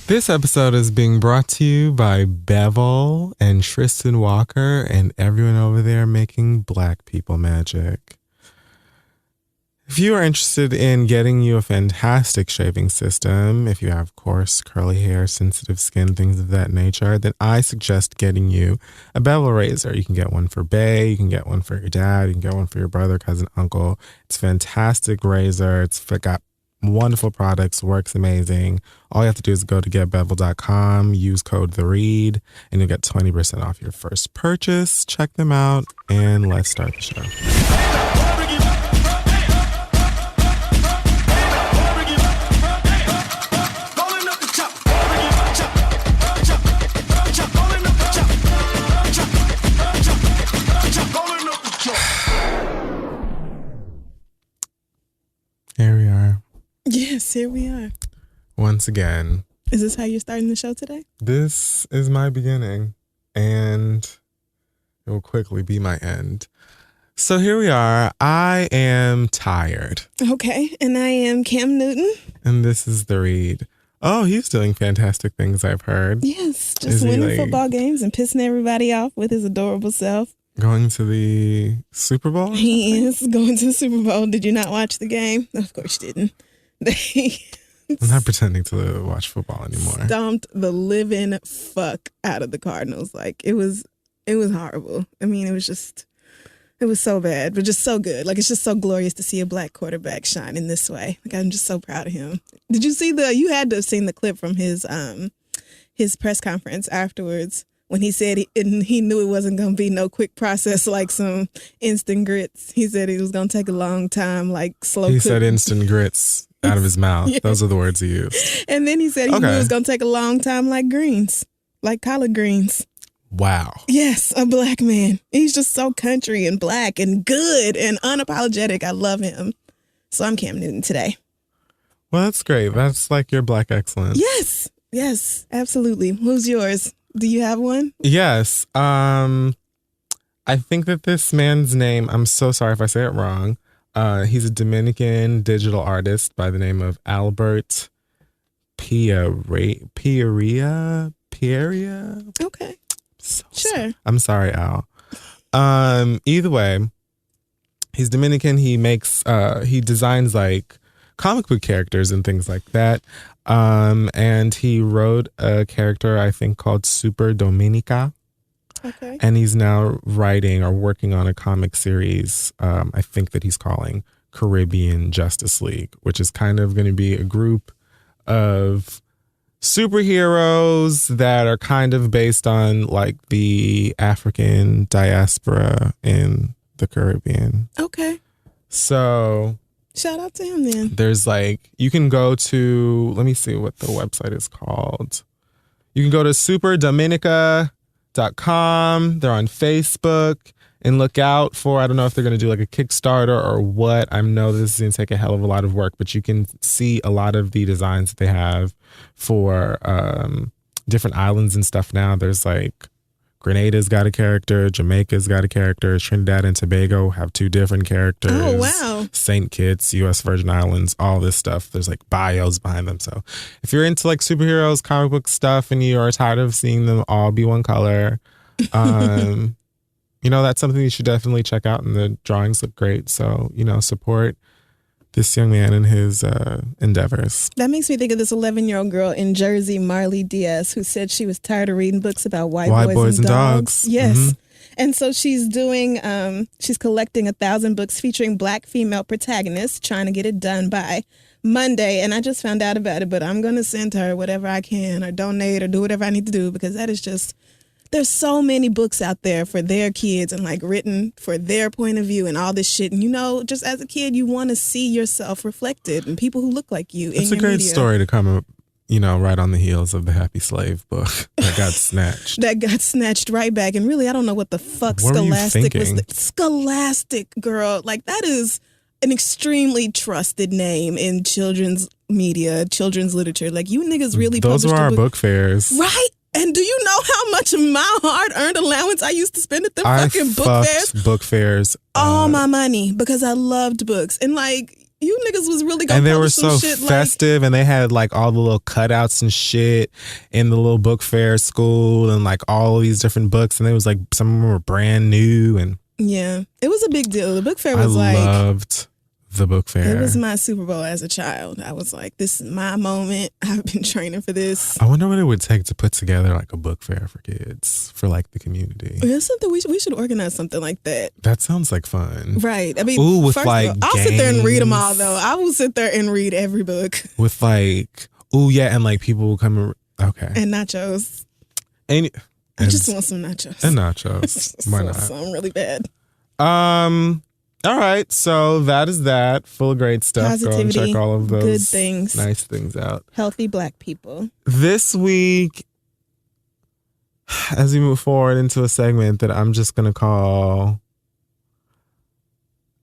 This episode is being brought to you by Bevel and Tristan Walker and everyone over there making black people magic. If you are interested in getting you a fantastic shaving system, if you have coarse, curly hair, sensitive skin, things of that nature, then I suggest getting you a Bevel razor. You can get one for Bay, you can get one for your dad, you can get one for your brother, cousin, uncle. It's a fantastic razor. It's got wonderful products, works amazing. All you have to do is go to getbevel.com, use code THEREAD, and you'll get 20% off your first purchase. Check them out, and let's start the show. Here we are. Yes, here we are. Once again. Is this how you're starting the show today? This is my beginning, and it will quickly be my end. So here we are. I am tired. Okay, and I am Cam Newton. And this is The Read. Oh, he's doing fantastic things, I've heard. Yes, just winning football games and pissing everybody off with his adorable self. Going to the Super Bowl? He is going to the Super Bowl. Did you not watch the game? Of course you didn't. I'm not pretending to watch football anymore. Stomped the living fuck out of the Cardinals. Like, it was horrible. I mean, it was so bad, but just so good. Like, it's just so glorious to see a black quarterback shine in this way. Like, I'm just so proud of him. Did you see you had to have seen the clip from his press conference afterwards when he said he knew it wasn't going to be no quick process like some instant grits. He said it was going to take a long time, like slow He cook. said instant grits out of his mouth. Yeah. Those are the words he used. And then he said he knew it was going to take a long time like greens, like collard greens. Wow. Yes, a black man. He's just so country and black and good and unapologetic. I love him. So I'm Cam Newton today. Well, that's great. That's like your black excellence. Yes, absolutely. Who's yours? Do you have one? Yes. I think that this man's name, I'm so sorry if I say it wrong. He's a Dominican digital artist by the name of Albert Pieria. Okay. Sure. Sorry. I'm sorry, Al. Either way, he's Dominican. He designs like comic book characters and things like that. And he wrote a character, I think, called Super Dominica. Okay. And he's now writing or working on a comic series, I think that he's calling Caribbean Justice League, which is kind of going to be a group of superheroes that are kind of based on like the African diaspora in the Caribbean. Okay. So shout out to him then. There's like, you can go to, let me see what the website is called. You can go to superdominica.com. They're on Facebook, and look out for, I don't know if they're going to do like a Kickstarter or what. I know this is going to take a hell of a lot of work, but you can see a lot of the designs that they have for different islands and stuff now. There's like Grenada's got a character, Jamaica's got a character, Trinidad and Tobago have two different characters. Oh, wow. St. Kitts, U.S. Virgin Islands, all this stuff. There's like bios behind them. So if you're into like superheroes, comic book stuff, and you are tired of seeing them all be one color, that's something you should definitely check out, and the drawings look great. So, support this young man and his endeavors. That makes me think of this 11-year-old girl in Jersey, Marley Diaz, who said she was tired of reading books about white boys and dogs. Yes. Mm-hmm. And so she's she's collecting 1,000 books featuring black female protagonists, trying to get it done by Monday. And I just found out about it, but I'm going to send her whatever I can or donate or do whatever I need to do, because that is just, there's so many books out there for their kids and like written for their point of view and all this shit. And just as a kid, you want to see yourself reflected and people who look like you. It's a great story to come up, right on the heels of the Happy Slave book that got snatched. That got snatched right back. And really, I don't know what the fuck Scholastic was. Scholastic, girl. Like, that is an extremely trusted name in children's media, children's literature. Like, you niggas really Those were our book fairs. Right? And do you know how much of my hard-earned allowance I used to spend at the fucking book fairs? Book fairs. All my money, because I loved books. And like, You niggas was really gonna and they were publish some so shit festive, and they had like all the little cutouts and shit in the little book fair school, and like all these different books, and it was like some of them were brand new, and yeah, it was a big deal. The book fair was I loved the book fair. It was my Super Bowl as a child. I was like, this is my moment. I've been training for this. I wonder what it would take to put together like a book fair for kids, for like the community. That's something we should organize something like that. That sounds like fun. Right. I mean, ooh, with like I'll sit there and read them all though. I will sit there and read every book. With like, ooh, yeah, and like people will come and, okay. And nachos. And I just want some nachos. And nachos. Why not? Something really bad. All right, so that is that. Full of great stuff. Positivity, go and check all of those good things, nice things out. Healthy Black people. This week, as we move forward into a segment that I'm just gonna call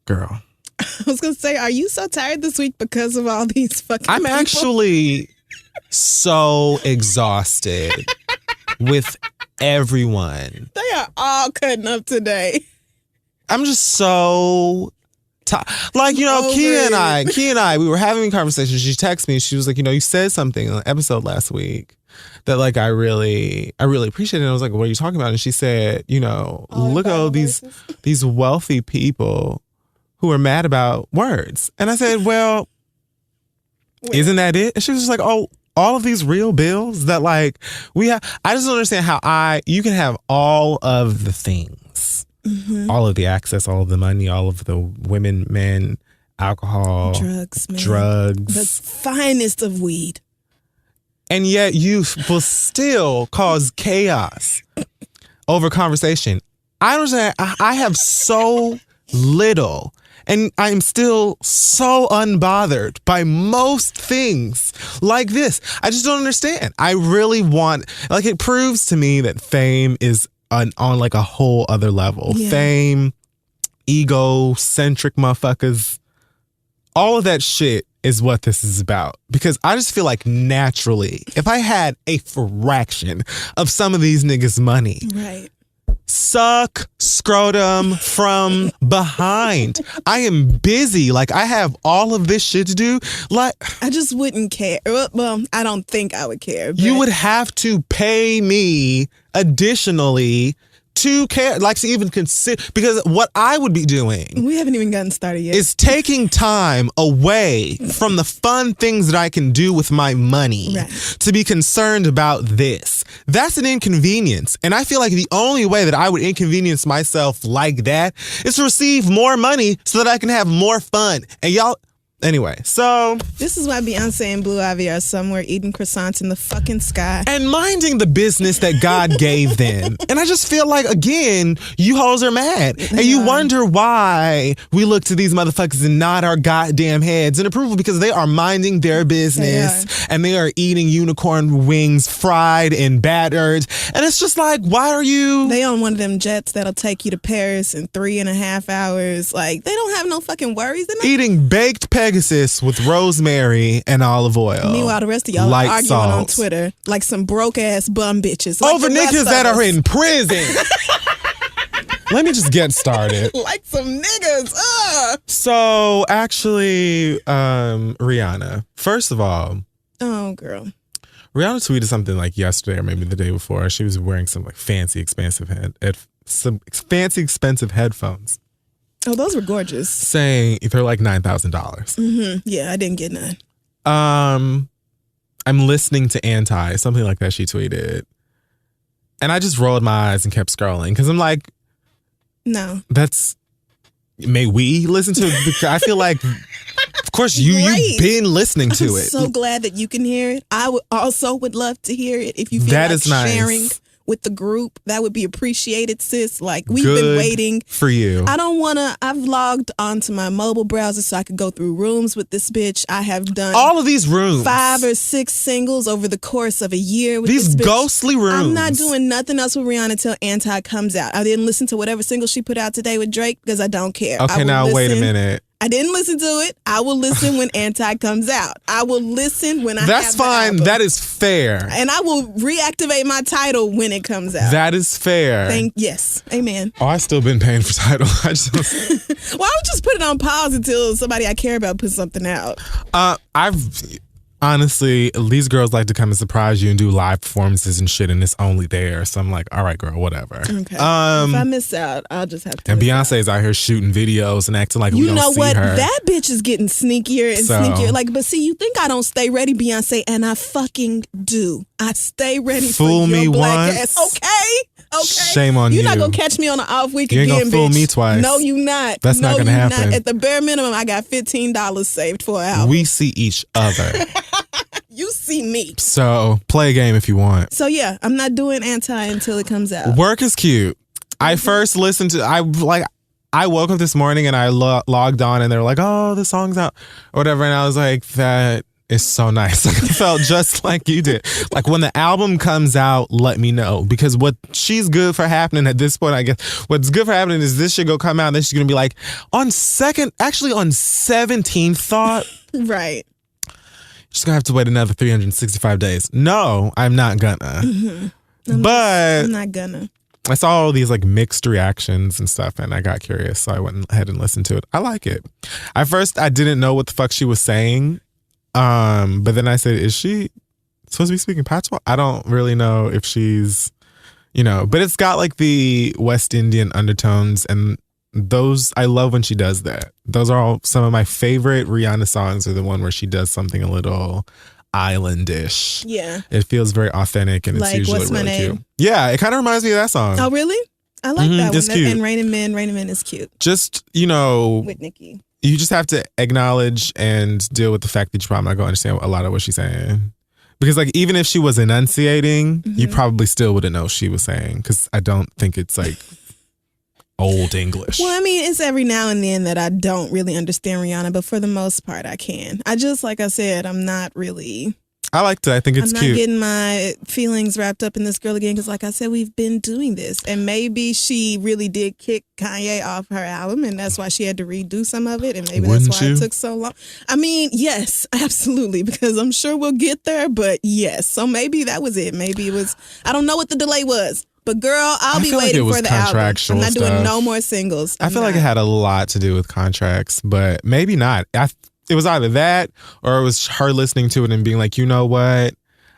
Girl. I was gonna say, are you so tired this week because of all these fucking I'm people? actually so exhausted with everyone. They are all cutting up today. I'm just so like, you know, Kia and I, we were having a conversation. She texted me. She was like, you know, you said something in the episode last week that like I really appreciated. And I was like, what are you talking about? And she said, you know, look at all these wealthy people who are mad about words. And I said, well, isn't that it? And she was just like, oh, all of these real bills that like we have. I just don't understand how you can have all of the things. Mm-hmm. All of the access, all of the money, all of the women, men, alcohol, drugs, the finest of weed. And yet you will still cause chaos over conversation. I don't understand. I have so little, and I'm still so unbothered by most things like this. I just don't understand. I really want, like, it proves to me that fame is on like a whole other level. Yeah. Fame, egocentric motherfuckers, all of that shit is what this is about. Because I just feel like naturally, if I had a fraction of some of these niggas' money, right, suck scrotum from behind. I am busy. Like, I have all of this shit to do. Like, I just wouldn't care. Well, I don't think I would care. But you would have to pay me additionally to care, like to even consider, because what I would be doing, we haven't even gotten started yet, is taking time away from the fun things that I can do with my money, right, to be concerned about this. That's an inconvenience. And I feel like the only way that I would inconvenience myself like that is to receive more money so that I can have more fun. And y'all, anyway, so this is why Beyonce and Blue Ivy are somewhere eating croissants in the fucking sky and minding the business that God gave them. And I just feel like, again, you hoes are mad. And you wonder why we look to these motherfuckers and nod our goddamn heads in approval, because they are minding their business and they are eating unicorn wings fried and battered. And it's just like, why are you? They on one of them jets that'll take you to Paris in 3.5 hours. Like, they don't have no fucking worries. Eating baked Pegasus with rosemary and olive oil. Meanwhile, the rest of y'all are arguing on Twitter like some broke ass bum bitches. Like over niggas that are in prison. Let me just get started. Like some niggas. So actually, Rihanna, first of all. Oh, girl. Rihanna tweeted something like yesterday or maybe the day before. She was wearing some like fancy, expensive headphones. Oh, those were gorgeous. Saying they're like $9,000. Mm-hmm. Yeah, I didn't get none. I'm listening to Anti, something like that she tweeted. And I just rolled my eyes and kept scrolling because I'm like, no. May we listen to it? Because I feel like, of course, you've been listening to it. I'm so glad that you can hear it. I would love to hear it if you feel that like is nice. Sharing with the group, that would be appreciated, sis. Like, we've been waiting for you. I've logged onto my mobile browser so I could go through rooms with this bitch. I have done all of these rooms, 5 or 6 singles over the course of a year with these this bitch. Ghostly rooms. I'm not doing nothing else with Rihanna till Anti comes out. I didn't listen to whatever single she put out today with Drake because I don't care. Okay, now wait a minute. I didn't listen to it. I will listen when Anti comes out. I will listen when I That's have fine. the album. That is fair. And I will reactivate my Tidal when it comes out. That is fair. Yes. Amen. Oh, I've still been paying for Tidal. Well, I would just put it on pause until somebody I care about puts something out. Honestly, these girls like to come and surprise you and do live performances and shit, and it's only there. So I'm like, all right, girl, whatever. Okay. If I miss out, I'll just have to. And Beyonce's out here shooting videos and acting like we don't see her. You know what? That bitch is getting sneakier and sneakier. Like, but see, you think I don't stay ready, Beyonce, and I fucking do. I stay ready Fool for your me black once. ass. Okay. Shame on you. You're not gonna catch me on an off week you again, ain't gonna fool bitch. me twice. No, you not. That's not gonna happen. Not. At the bare minimum, I got $15 saved for an album. We see each other. You see me. So play a game if you want. So yeah, I'm not doing Anti until it comes out. Work is cute. I first listened to I woke up this morning and I logged on and they were like, oh, the song's out or whatever, and I was like, that is so nice. Like, I felt just like you did. Like, when the album comes out, let me know, because what she's good for happening at this point, I guess what's good for happening is this shit go come out and then she's gonna be like, on 17th thought. Right. She's gonna have to wait another 365 days. No, I'm not gonna. Mm-hmm. But I'm not gonna. I saw all these like mixed reactions and stuff, and I got curious, so I went ahead and listened to it. I like it. At first, I didn't know what the fuck she was saying, but then I said, "Is she supposed to be speaking patois?" I don't really know if she's, but it's got like the West Indian undertones, and those I love when she does that. Those are all some of my favorite Rihanna songs. Are the one where she does something a little islandish. Yeah, it feels very authentic, and it's like, usually What's My really Name? cute. Yeah, it kind of reminds me of that song. Oh, really? I like that one. It's cute. And Raining Men is cute. Just with Nicki. You just have to acknowledge and deal with the fact that you're probably not going to understand a lot of what she's saying. Because like, even if she was enunciating, you probably still wouldn't know what she was saying, because I don't think it's like old English. Well, I mean, it's every now and then that I don't really understand Rihanna, but for the most part, I can. Like I said, I'm not really. I liked it. I think it's cute. I'm not getting my feelings wrapped up in this girl again, because like I said, we've been doing this. And maybe she really did kick Kanye off her album, and that's why she had to redo some of it, and maybe that's why it took so long. I mean, yes, absolutely, because I'm sure we'll get there, but yes. So maybe that was it. Maybe it was, I don't know what the delay was. But girl, I'll be waiting for the album. I'm not doing no more singles. I feel like it had a lot to do with contracts, but maybe not. It was either that or it was her listening to it and being like, you know what?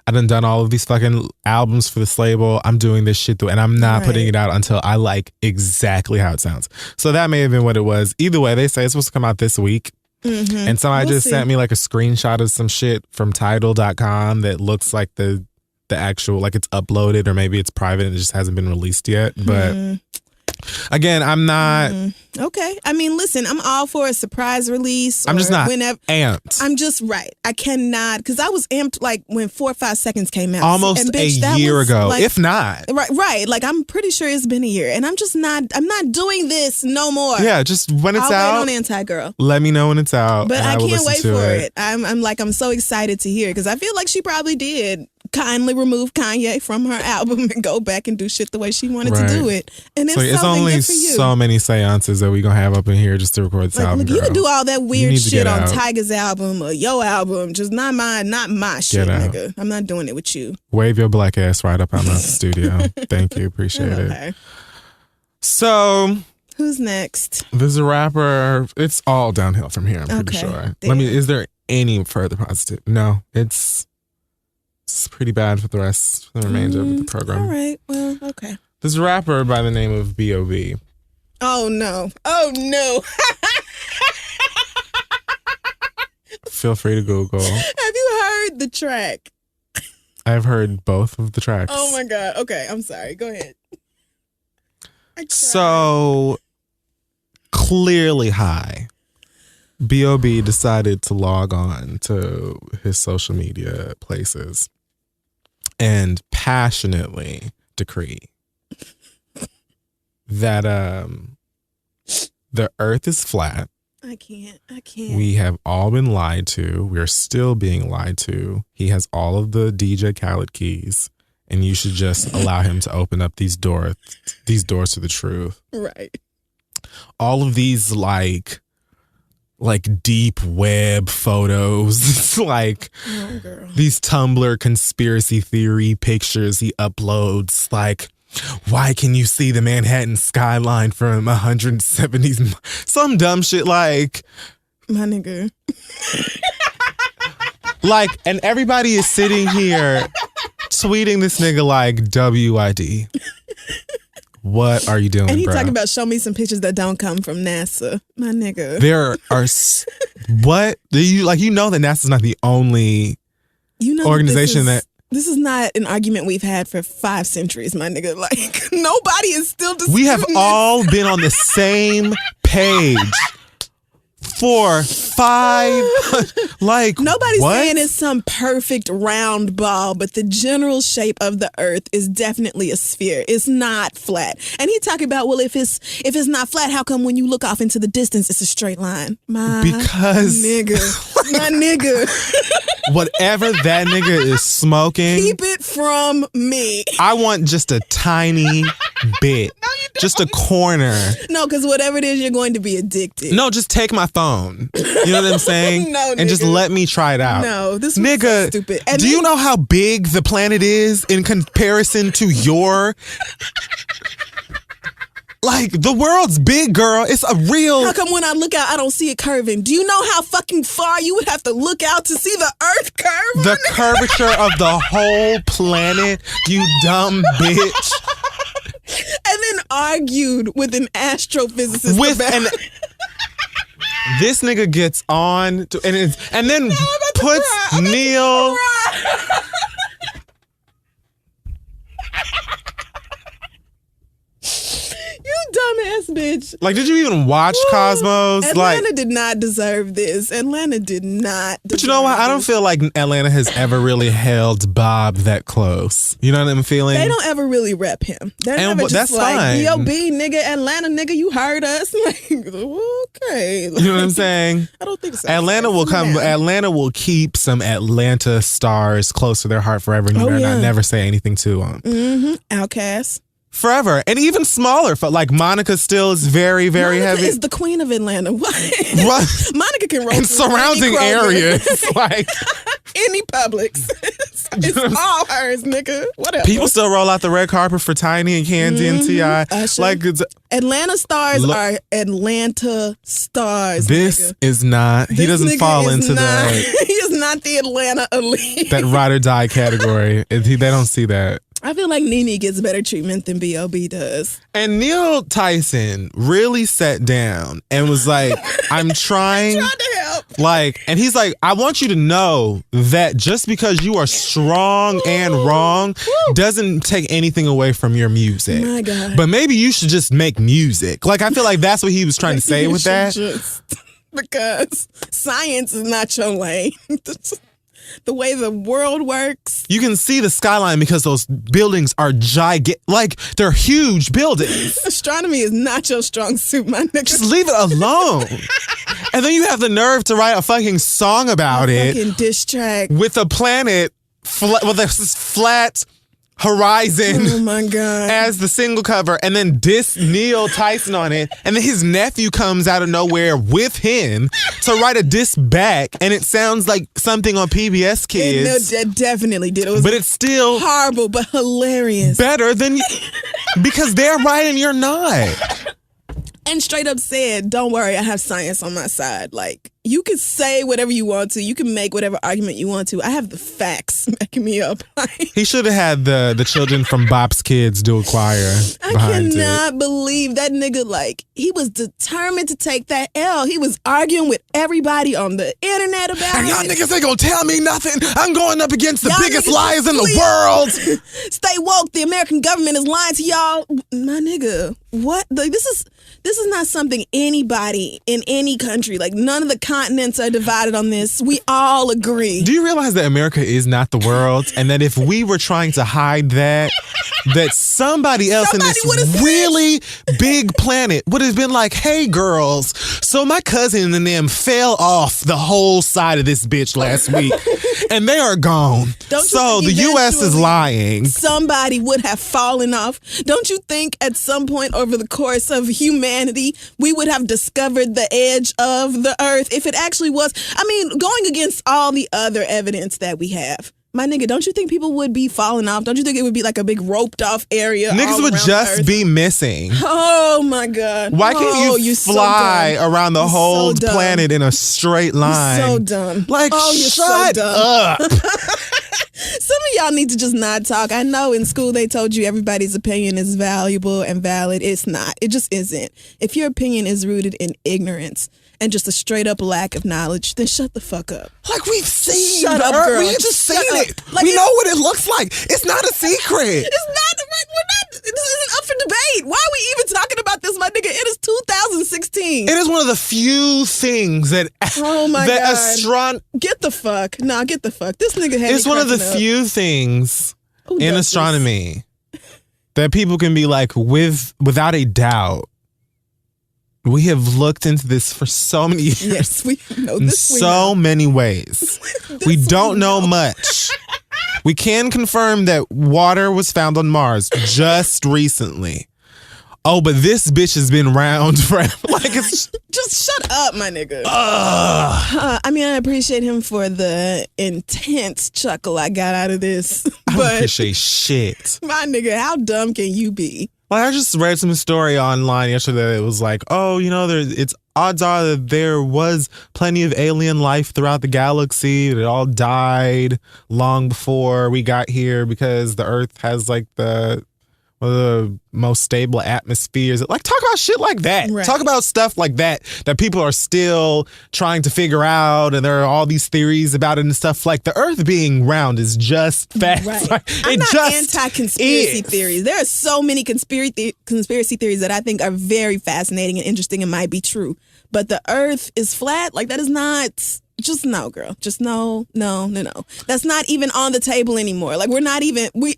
I done all of these fucking albums for this label. I'm doing this shit and I'm not putting it out until I like exactly how it sounds. So that may have been what it was. Either way, they say it's supposed to come out this week. Mm-hmm. And somebody sent me like a screenshot of some shit from Tidal.com that looks like the actual, like it's uploaded, or maybe it's private and it just hasn't been released yet. But again, I'm not. Okay. I mean, listen, I'm all for a surprise release. I'm just not amped. I'm just I cannot, because I was amped like when 4 or 5 Seconds came out. Almost and, bitch, a year ago, like, if not. Right. Like, I'm pretty sure it's been a year, and I'm not doing this no more. Yeah, just when it's out. I'll wait on Anti-Girl. Let me know when it's out. But I can't wait for it. I'm so excited to hear, because I feel like she probably did kindly remove Kanye from her album and go back and do shit the way she wanted to do it. And so it's only so many seances that we're going to have up in here just to record this album. Look, you can do all that weird shit on Tyga's album or your album, just not mine, not my shit, nigga. I'm not doing it with you. Wave your black ass right up out of the studio. Thank you. Appreciate it. So, who's next? There's a rapper. It's all downhill from here, I'm pretty sure. Damn. Is there any further positive? No, it's pretty bad for the remainder of the program. All right. Well, okay. There's a rapper by the name of B.O.B. Oh, no. Oh, no. Feel free to Google. Have you heard the track? I've heard both of the tracks. Oh, my God. Okay. I'm sorry. Go ahead. So, clearly high. B.O.B. decided to log on to his social media places and passionately decree that the earth is flat. I can't. We have all been lied to. We're still being lied to. He has all of the DJ Khaled keys, and you should just allow him to open up these doors to the truth. Right. All of these like like deep web photos. It's like these Tumblr conspiracy theory pictures he uploads. Like, why can you see the Manhattan skyline from 170s? Some dumb shit like, my nigga. Like, and everybody is sitting here tweeting this nigga like, WID. What are you doing, And he bro? talking about show me some pictures that don't come from NASA. My nigga. There are what? You know that NASA's not the only organization that. This is not an argument we've had for 5 centuries, my nigga. Like, nobody is still disputing We have this. all been on the same page for 5. Like, nobody's what? saying it's some perfect round ball, but the general shape of the earth is definitely a sphere. It's not flat. And he talking about, well, if it's not flat, how come when you look off into the distance it's a straight line? Because nigga. My nigga. Whatever that nigga is smoking, keep it from me. I want just a tiny bit. No, you don't. Just a corner. No, because whatever it is, you're going to be addicted. No, just take my phone. You know what I'm saying? No, and just let me try it out. No, this nigga, so stupid. And do you know how big the planet is in comparison to your... Like, the world's big, girl. It's a real... How come when I look out, I don't see it curving? Do you know how fucking far you would have to look out to see the earth curve? The curvature of the whole planet, you dumb bitch. And then argued with an astrophysicist. This nigga gets on to, and then puts Neil... You dumbass bitch. Like, did you even watch Cosmos? Atlanta did not deserve this. Atlanta did not deserve But you know what? I don't feel like Atlanta has ever really held Bob that close. You know what I'm feeling? They don't ever really rep him. They're And never just that's like, fine. B.O.B. nigga, Atlanta nigga, you heard us. Like, okay. You know what I'm saying? I don't think so. Atlanta will keep some Atlanta stars close to their heart forever, and you better not never say anything to them. Mm-hmm. Outcast. Forever. And even smaller. Like, Monica still is very, very Monica heavy. is the queen of Atlanta. What? Right. Monica can roll in surrounding areas. Like, any Publix. It's all hers, nigga. Whatever. people still roll out the red carpet for Tiny and Candy and T.I. Usher. Like, Atlanta stars are Atlanta stars. This nigga. is not, he This doesn't nigga fall is into not, that. He is not the Atlanta elite. That ride or die category. They don't see that. I feel like Nene gets better treatment than B.O.B. does. And Neil Tyson really sat down and was like, I'm trying to help. Like, and he's like, I want you to know that just because you are strong and wrong doesn't take anything away from your music. My God. But maybe you should just make music. Like, I feel like that's what he was trying to say with that. Because science is not your lane. The way the world works. You can see the skyline because those buildings are gigantic. Like, they're huge buildings. Astronomy is not your strong suit, my nigga. Just leave it alone. And then you have the nerve to write a fucking song about it. Fucking diss track. With a planet, with a flat horizon. Oh my God. As the single cover, and then diss Neil Tyson on it, and then his nephew comes out of nowhere with him to write a diss back, and it sounds like something on PBS Kids. It definitely did. It was but it's still horrible, but hilarious. Better than because they're right and you're not. And straight up said, don't worry, I have science on my side. Like, you can say whatever you want to. You can make whatever argument you want to. I have the facts backing me up. He should have had the children from Bop's Kids do a choir. I cannot believe that nigga, like, he was determined to take that L. He was arguing with everybody on the internet about and y'all it. niggas ain't gonna tell me nothing. I'm going up against the Y'all biggest niggas liars in the please. world. Stay woke. The American government is lying to y'all. My nigga, what? Like, this is not something anybody in any country, like none of the continents are divided on this. We all agree. Do you realize that America is not the world? And that if we were trying to hide that somebody else in this really big planet would have been like, hey girls, so my cousin and them fell off the whole side of this bitch last week and they are gone. So the U.S. is lying. Somebody would have fallen off. Don't you think at some point over the course of humanity humanity, we would have discovered the edge of the earth if it actually was. I mean, going against all the other evidence that we have. My nigga, don't you think people would be falling off? Don't you think it would be like a big roped off area? Niggas would just be missing. Oh my God. Why can't you fly around the whole planet in a straight line? You're so dumb. Like, shut up. Some of y'all need to just not talk. I know in school they told you everybody's opinion is valuable and valid. It's not. It just isn't. If your opinion is rooted in ignorance and just a straight up lack of knowledge, then shut the fuck up. Like, we've seen Shut up, girl. We've just seen it. Like, we know what it looks like. It's not a secret. It's not. This isn't up for debate. Why are we even talking about this, my nigga? It is 2016. It is one of the few things that. Oh my God. Get the fuck. Nah, get the fuck. This nigga had. It's one of the few things in astronomy that people can be like, without a doubt. We have looked into this for so many years. Yes, we know this. In so many ways. We don't know much. We can confirm that water was found on Mars just recently. Oh, but this bitch has been around forever. Like, it's just shut up, my nigga. I mean, I appreciate him for the intense chuckle I got out of this. I don't appreciate shit. My nigga, how dumb can you be? Well, I just read some story online yesterday. It was like, oh, you know, it's odds are that there was plenty of alien life throughout the galaxy. It all died long before we got here because the Earth has like one of the most stable atmospheres. Like, talk about shit like that. Right. Talk about stuff like that people are still trying to figure out, and there are all these theories about it and stuff. Like, the Earth being round is just facts. Right. Like, I'm not anti-conspiracy theories. There are so many conspiracy theories that I think are very fascinating and interesting and might be true. But the Earth is flat. Like, that is not... Just no, girl. Just no. That's not even on the table anymore. Like,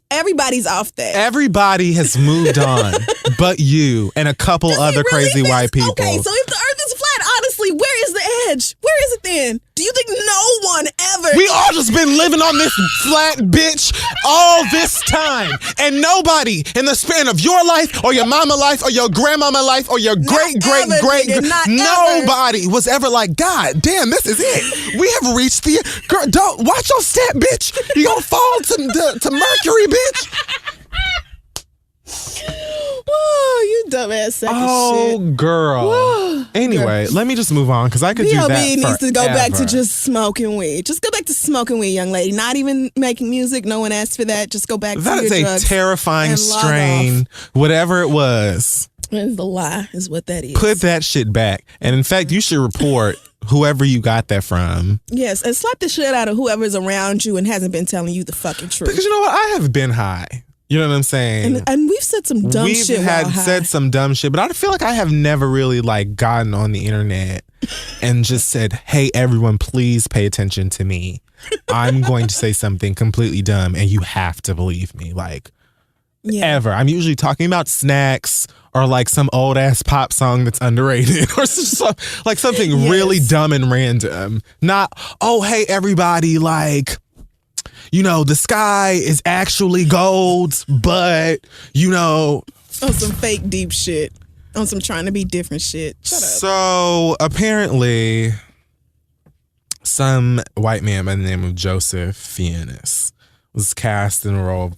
everybody's off that. Everybody has moved on, but you and a couple other crazy white people. Okay, so if the Earth is flat, honestly, where is the edge? Where is it then? Do you think no one ever... We all just been living on this flat bitch all this time. And nobody in the span of your life or your mama life or your grandmama life or your great nobody was ever like, God damn, this is it. We have reached the... Girl, don't... Watch your step, bitch. You gonna fall to Mercury, bitch. Whoa, you dumbass sack of shit. Oh, girl. Whoa. Anyway, let me just move on because I could do that B.O.B. needs to go back to forever. just smoking weed. Just go back to smoking weed, young lady. Not even making music. No one asked for that. Just go back to your drugs. That is a terrifying strain. Whatever it was. It's the lie is what that is. Put that shit back. And in fact, you should report whoever you got that from. Yes, and slap the shit out of whoever's around you and hasn't been telling you the fucking truth. Because you know what? I have been high. You know what I'm saying? And we've said some dumb shit. We've said some dumb shit, but I feel like I have never really like gotten on the internet and just said, hey, everyone, please pay attention to me. I'm going to say something completely dumb and you have to believe me. Like, ever. I'm usually talking about snacks or like some old ass pop song that's underrated or like something really dumb and random. Not, oh, hey, everybody, like... You know, the sky is actually gold, but, you know... On some fake deep shit. On some trying to be different shit. Shut up. So, apparently, some white man by the name of Joseph Fiennes was cast in a role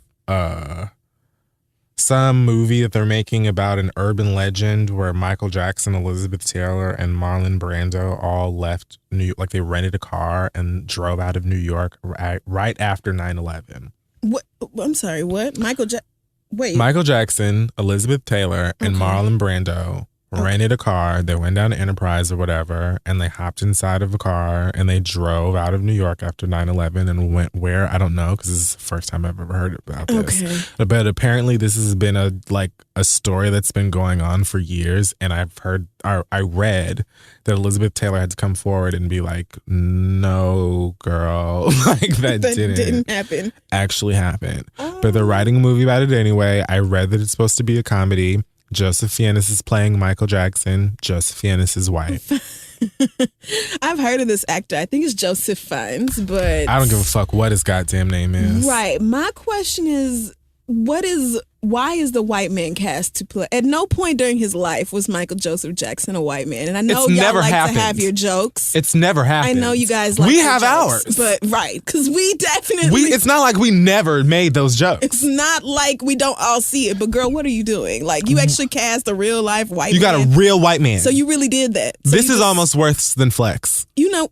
some movie that they're making about an urban legend where Michael Jackson, Elizabeth Taylor, and Marlon Brando all left New York. Like, they rented a car and drove out of New York right after 9/11. What? I'm sorry, what? Michael Jackson, Elizabeth Taylor, and Marlon Brando rented a car. They went down to Enterprise or whatever, and they hopped inside of a car and they drove out of New York after 9/11 and went where? I don't know, because this is the first time I've ever heard about this. Okay. But apparently this has been a story that's been going on for years, and I read that Elizabeth Taylor had to come forward and be like, no, girl, like that didn't happen. Actually happen. But they're writing a movie about it anyway. I read that it's supposed to be a comedy. Joseph Fiennes is playing Michael Jackson, Joseph Fiennes' wife. I've heard of this actor. I think it's Joseph Fiennes, but... I don't give a fuck what his goddamn name is. Right. My question is, why is the white man cast to play? At no point during his life was Michael Joseph Jackson a white man. And I know y'all like to have your jokes. It's never happened. I know you guys like We your have jokes, ours. But right, because we definitely... It's not like we never made those jokes. It's not like we don't all see it. But girl, what are you doing? Like, you actually cast a real life white man. You got a real white man. So you really did that. So this is almost worse than Flex. You know...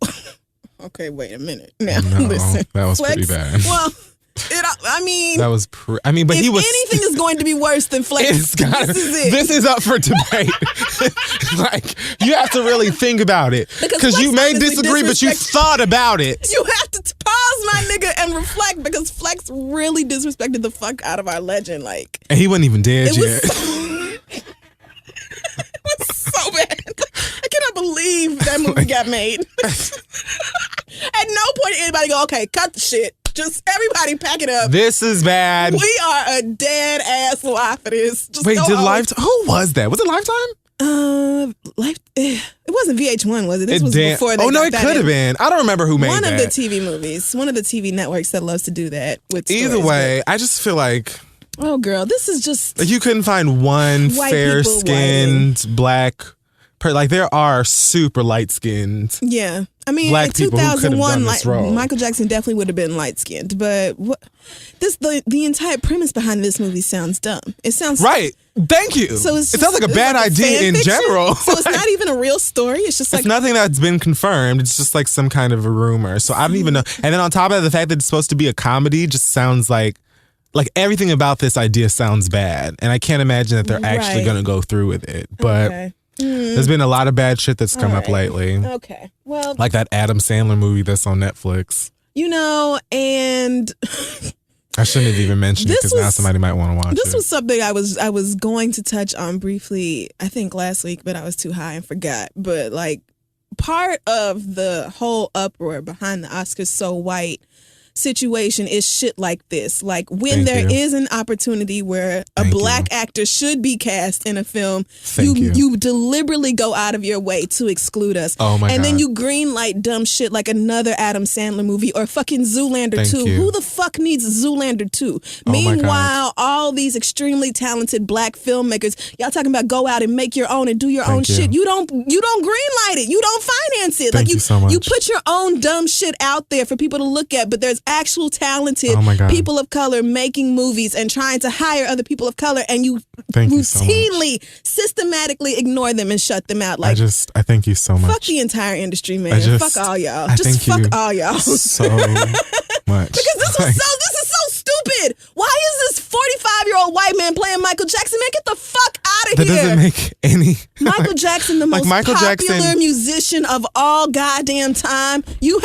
Okay, wait a minute. Now, no, listen. That was Flex, pretty bad. Well... that was but if he was anything is going to be worse than Flex, this is up for debate. Like, you have to really think about it, because you may disagree, but you thought about it. You have to pause, my nigga, and reflect, because Flex really disrespected the fuck out of our legend. Like, and he wasn't even dead yet. It was so bad. I cannot believe that movie got made. At no point did anybody go, okay, cut the shit. Just everybody pack it up. This is bad. We are a dead ass lie for this. Just wait, did Lifetime? Who was that? Was it Lifetime? It wasn't VH1, was it? This was before they it could have been. I don't remember who made one that. One of the TV movies. One of the TV networks that loves to do that with Either stories, way, I just feel like... Oh, girl, this is just... Like, you couldn't find one fair-skinned black... Like, there are super light-skinned... Yeah. I mean, black in 2001, role. Michael Jackson definitely would have been light-skinned. But the entire premise behind this movie sounds dumb. It sounds... Right. Thank you. So it sounds like a bad idea in general. So it's not even a real story. It's just like... It's nothing that's been confirmed. It's just like some kind of a rumor. So I don't even know. And then on top of that, the fact that it's supposed to be a comedy just sounds like everything about this idea sounds bad. And I can't imagine that they're actually going to go through with it. But... Okay. There's been a lot of bad shit that's come up lately. Okay. Well, like that Adam Sandler movie that's on Netflix. And I shouldn't have even mentioned it, because now somebody might want to watch it. This was something I was going to touch on briefly, I think last week, but I was too high and forgot. But like, part of the whole uproar behind the Oscars So White situation is shit like this. Like, when there is an opportunity where a black actor should be cast in a film, you deliberately go out of your way to exclude us. Oh my God. And then you greenlight dumb shit like another Adam Sandler movie or fucking Zoolander 2. Who the fuck needs Zoolander 2? Meanwhile, all these extremely talented black filmmakers, y'all talking about go out and make your own and do your own shit. You don't greenlight it. You don't finance it. Thank you so much. You put your own dumb shit out there for people to look at, but there's actual talented people of color making movies and trying to hire other people of color, and you routinely, systematically ignore them and shut them out. Like, I thank you so much. Fuck the entire industry, man. Fuck all y'all. Just fuck all y'all. So much. Because this is so stupid. Why is this 45-year-old white man playing Michael Jackson? Man, get the fuck out of here. That doesn't make any... Michael Jackson, the most popular musician of all goddamn time. You're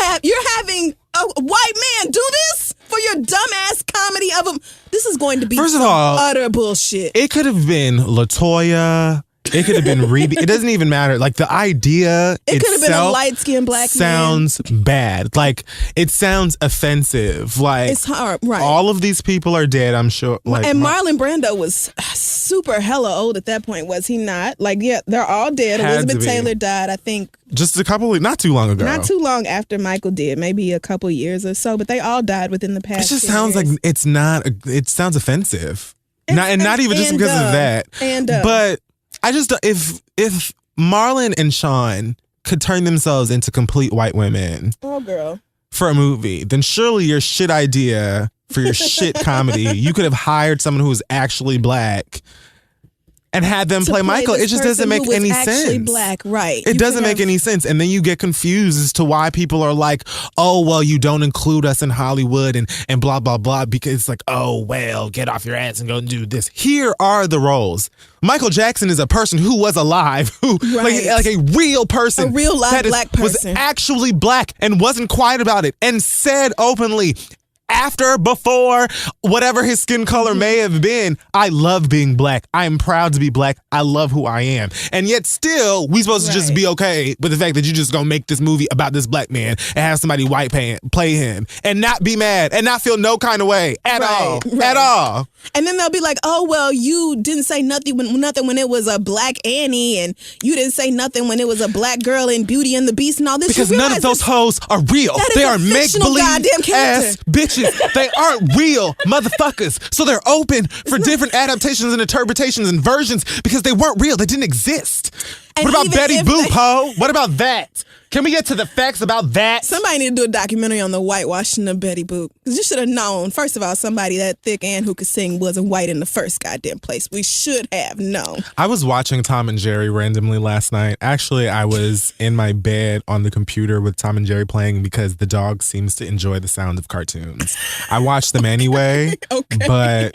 having a white man do this for your dumbass comedy of him. This is going to be utter bullshit. It could have been LaToya. It could have been Reedy. It doesn't even matter. Like, the idea it could have been a light-skinned black sounds bad. Like, it sounds offensive. Like, it's hard, right? All of these people are dead, I'm sure. Like, and Marlon Brando was super hella old at that point, was he not? Like, yeah, they're all dead. Elizabeth Taylor died, I think, just not too long ago. Not too long after Michael did, maybe a couple years or so, but they all died within the past. It just sounds like it sounds offensive. Not even just because of that. But I just, if Marlon and Sean could turn themselves into complete white women for a movie, then surely your shit idea for your shit comedy, you could have hired someone who was actually black and had them play Michael. It just doesn't make any sense. Black, right? It doesn't make any sense, and then you get confused as to why people are like, "Oh, well, you don't include us in Hollywood," and blah blah blah, because it's like, "Oh, well, get off your ass and go do this." Here are the roles. Michael Jackson is a person who was alive, who like a real person, a real live black person, was actually black and wasn't quiet about it and said openly, after, before, whatever his skin color may have been, I love being black. I am proud to be black. I love who I am. And yet still, we supposed to just be okay with the fact that you just gonna make this movie about this black man and have somebody white play him and not be mad and not feel no kind of way at all. At all. And then they'll be like, oh, well, you didn't say nothing when it was a black Annie, and you didn't say nothing when it was a black girl in Beauty and the Beast and all this. Because none of those hoes are real. They are make-believe ass bitches. They aren't real motherfuckers. So they're open for different adaptations and interpretations and versions because they weren't real. They didn't exist. And what about Betty Boop, ho? What about that? Can we get to the facts about that? Somebody need to do a documentary on the whitewashing of Betty Boop. Because you should have known, first of all, somebody that thick and who could sing wasn't white in the first goddamn place. We should have known. I was watching Tom and Jerry randomly last night. Actually, I was in my bed on the computer with Tom and Jerry playing because the dog seems to enjoy the sound of cartoons. I watch them anyway, but...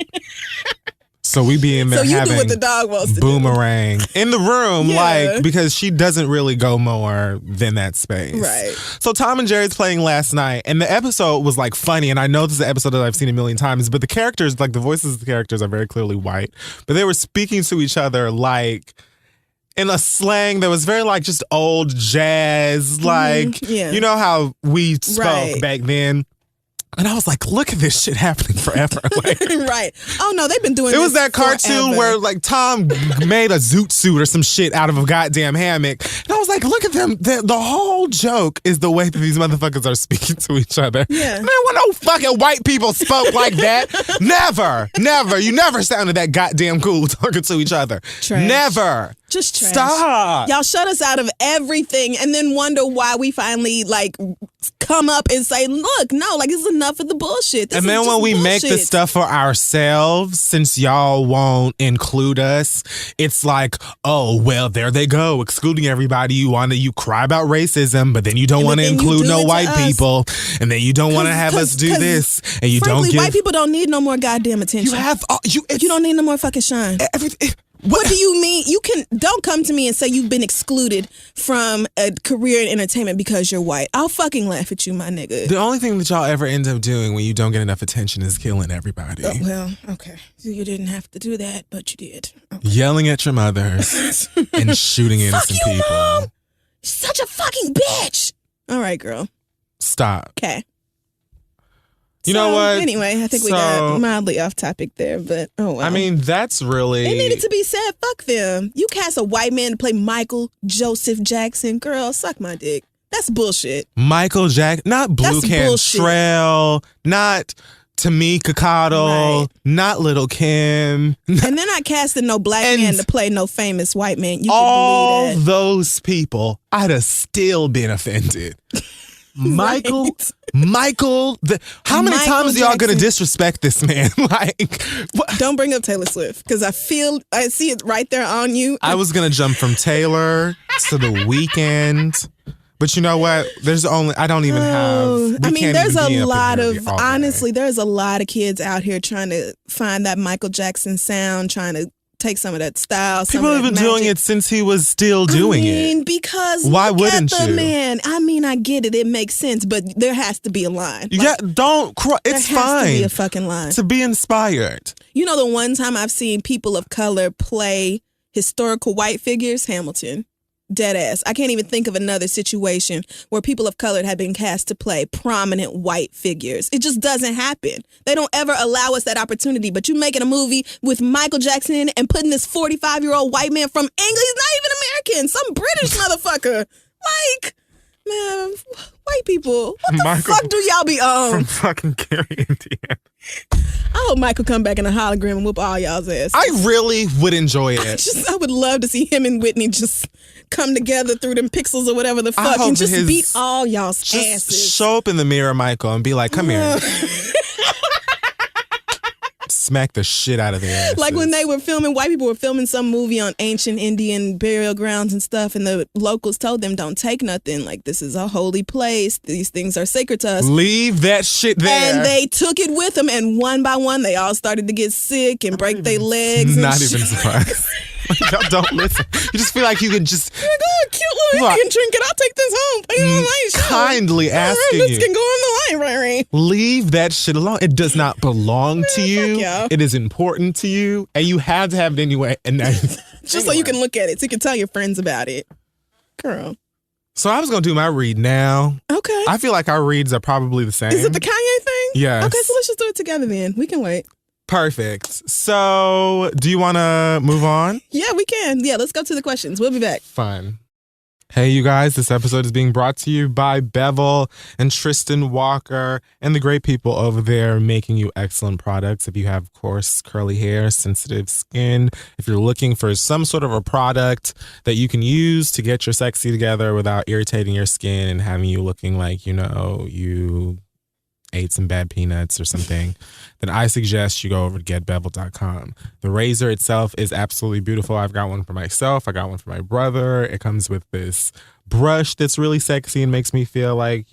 So we be in there having what the dog wants to Boomerang in the room, like, because she doesn't really go more than that space. Right. So Tom and Jerry's playing last night, and the episode was like funny, and I know this is an episode that I've seen a million times, but the characters, like the voices of the characters are very clearly white, but they were speaking to each other like in a slang that was very like just old jazz, like, you know how we spoke back then. And I was like, look at this shit happening forever. Like, right. Oh, no, they've been doing this It was that cartoon where, like, Tom made a zoot suit or some shit out of a goddamn hammock. And I was like, look at them. The whole joke is the way that these motherfuckers are speaking to each other. Yeah. Man, when no fucking white people spoke like that. Never. You never sounded that goddamn cool talking to each other. Trash. Never. Just trash. Stop. Y'all shut us out of everything and then wonder why we finally, like, come up and say, look, no, like, this is enough of the bullshit. And then when we make the stuff for ourselves, since y'all won't include us, it's like, oh, well, there they go, excluding everybody. You cry about racism, but then you don't want to include no white people. And then you don't want to have us do this. And you frankly, don't give... white people don't need no more goddamn attention. You don't need no more fucking shine. What do you mean? Don't come to me and say you've been excluded from a career in entertainment because you're white. I'll fucking laugh at you, my nigga. The only thing that y'all ever end up doing when you don't get enough attention is killing everybody. Oh, well, okay. You didn't have to do that, but you did. Okay. Yelling at your mothers and shooting innocent people. Mom! Such a fucking bitch. All right, girl. Stop. Okay. You know what? Anyway, I think we got mildly off topic there, but oh well. I mean, that's really... It needed to be said. Fuck them. You cast a white man to play Michael Joseph Jackson. Girl, suck my dick. That's bullshit. Michael Jackson, not Blue Cantrell, not Tamika Cottle, not Little Kim. And they're not casting no black man to play no famous white man. You all can believe that. Those people, I'd have still been offended. Michael, how many times are y'all gonna disrespect this man? Like, what? Don't bring up Taylor Swift because I see it right there on you. I was gonna jump from Taylor to The Weeknd, but you know what? There's I don't even have. I mean, there's a lot of honestly, there's a lot of kids out here trying to find that Michael Jackson sound, trying to take some of that style. People have been doing it since he was still doing it. Because why wouldn't you? Man, I mean, I get it. It makes sense, but there has to be a line. Yeah, don't cry. It's fine. There has to be a fucking line. To be inspired. You know, the one time I've seen people of color play historical white figures, Hamilton. Dead ass. I can't even think of another situation where people of color have been cast to play prominent white figures. It just doesn't happen. They don't ever allow us that opportunity. But you making a movie with Michael Jackson in it and putting this 45-year-old white man from England, he's not even American, some British motherfucker. Like, man, white people, what the fuck do y'all be on? From fucking Gary, Indiana. I hope Michael come back in a hologram and whoop all y'all's ass. I really would enjoy it. I would love to see him and Whitney just come together through them pixels or whatever the fuck and just beat all y'all's asses. Show up in the mirror, Michael, and be like, come here. Smack the shit out of their asses. Like when they were filming, white people were filming some movie on ancient Indian burial grounds and stuff, and the locals told them, don't take nothing. Like, this is a holy place. These things are sacred to us. Leave that shit there. And they took it with them, and one by one, they all started to get sick and break their legs. Not even surprised. Y'all don't listen. You just feel like you can just... You're like, oh, cute little Indian trinket. I'll take this home. Put it on the line. Kindly asking this can go on the line, right? Leave that shit alone. It does not belong to you. Yeah. It is important to you, and you have to have it anyway. And now just so you can look at it, so you can tell your friends about it. Girl. So I was going to do my read now. Okay. I feel like our reads are probably the same. Is it the Kanye thing? Yes. Okay, so let's just do it together then. We can wait. Perfect. So, do you want to move on? Yeah, we can. Yeah, let's go to the questions. We'll be back. Fun. Hey, you guys, this episode is being brought to you by Bevel and Tristan Walker and the great people over there making you excellent products. If you have coarse, curly hair, sensitive skin, if you're looking for some sort of a product that you can use to get your sexy together without irritating your skin and having you looking like, you ate some bad peanuts or something, then I suggest you go over to getbevel.com. The razor itself is absolutely beautiful. I've got one for myself. I got one for my brother. It comes with this brush that's really sexy and makes me feel like,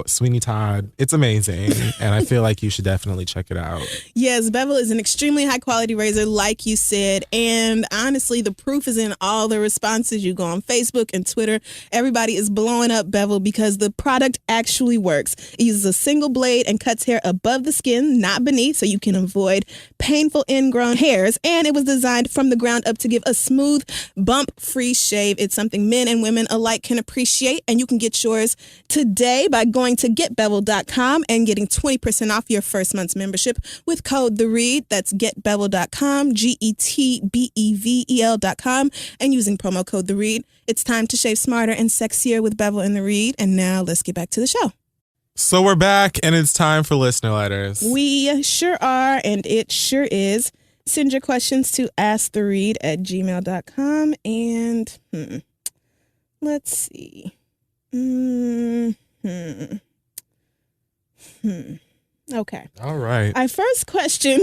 Sweeney Todd. It's amazing. And I feel like you should definitely check it out. Yes, Bevel is an extremely high quality razor, like you said. And honestly, the proof is in all the responses. You go on Facebook and Twitter. Everybody is blowing up Bevel because the product actually works. It uses a single blade and cuts hair above the skin, not beneath, so you can avoid painful ingrown hairs. And it was designed from the ground up to give a smooth, bump-free shave. It's something men and women alike can appreciate, and you can get yours today by going to getbevel.com and getting 20% off your first month's membership with code THEREAD. That's getbevel.com, GETBEVEL.com, and using promo code THEREAD. It's time to shave smarter and sexier with Bevel and the Read. And now let's get back to the show. So we're back, and it's time for listener letters. We sure are, and it sure is. Send your questions to asktheread@gmail.com, and let's see. Okay. All right. Our first question,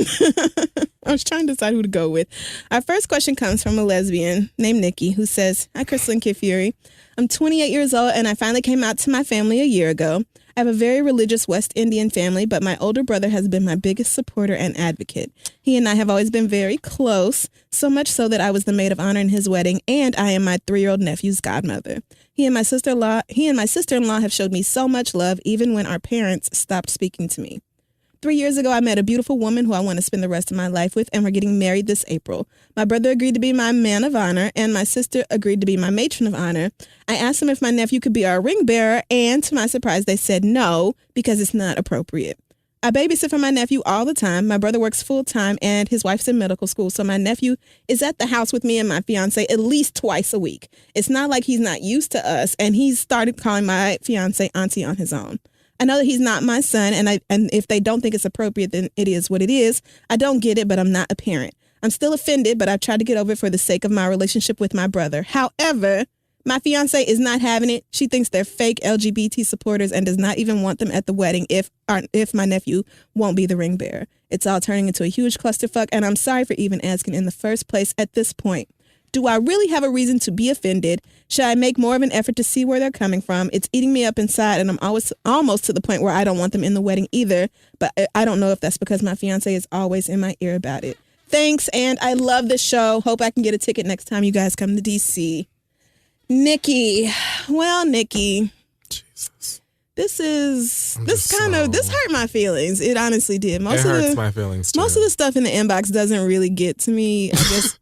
I was trying to decide who to go with. Our first question comes from a lesbian named Nikki who says, "Hi, Crystal and Kid Fury. I'm 28 years old and I finally came out to my family a year ago. I have a very religious West Indian family, but my older brother has been my biggest supporter and advocate. He and I have always been very close, so much so that I was the maid of honor in his wedding, and I am my 3-year-old nephew's godmother. He and my sister-in-law have showed me so much love, even when our parents stopped speaking to me. 3 years ago, I met a beautiful woman who I want to spend the rest of my life with, and we're getting married this April. My brother agreed to be my man of honor, and my sister agreed to be my matron of honor. I asked them if my nephew could be our ring bearer, and to my surprise, they said no, because it's not appropriate. I babysit for my nephew all the time. My brother works full-time, and his wife's in medical school, so my nephew is at the house with me and my fiance at least twice a week. It's not like he's not used to us, and he's started calling my fiance auntie on his own. I know that he's not my son, and if they don't think it's appropriate, then it is what it is. I don't get it, but I'm not a parent. I'm still offended, but I've tried to get over it for the sake of my relationship with my brother. However, my fiance is not having it. She thinks they're fake LGBT supporters and does not even want them at the wedding if my nephew won't be the ring bearer. It's all turning into a huge clusterfuck, and I'm sorry for even asking in the first place at this point. Do I really have a reason to be offended? Should I make more of an effort to see where they're coming from? It's eating me up inside, and I'm almost to the point where I don't want them in the wedding either, but I don't know if that's because my fiance is always in my ear about it. Thanks, and I love the show. Hope I can get a ticket next time you guys come to D.C. Nikki. Well, Nikki. Jesus. This hurt my feelings. It honestly did. It hurts my feelings, too. Most of the stuff in the inbox doesn't really get to me, I guess.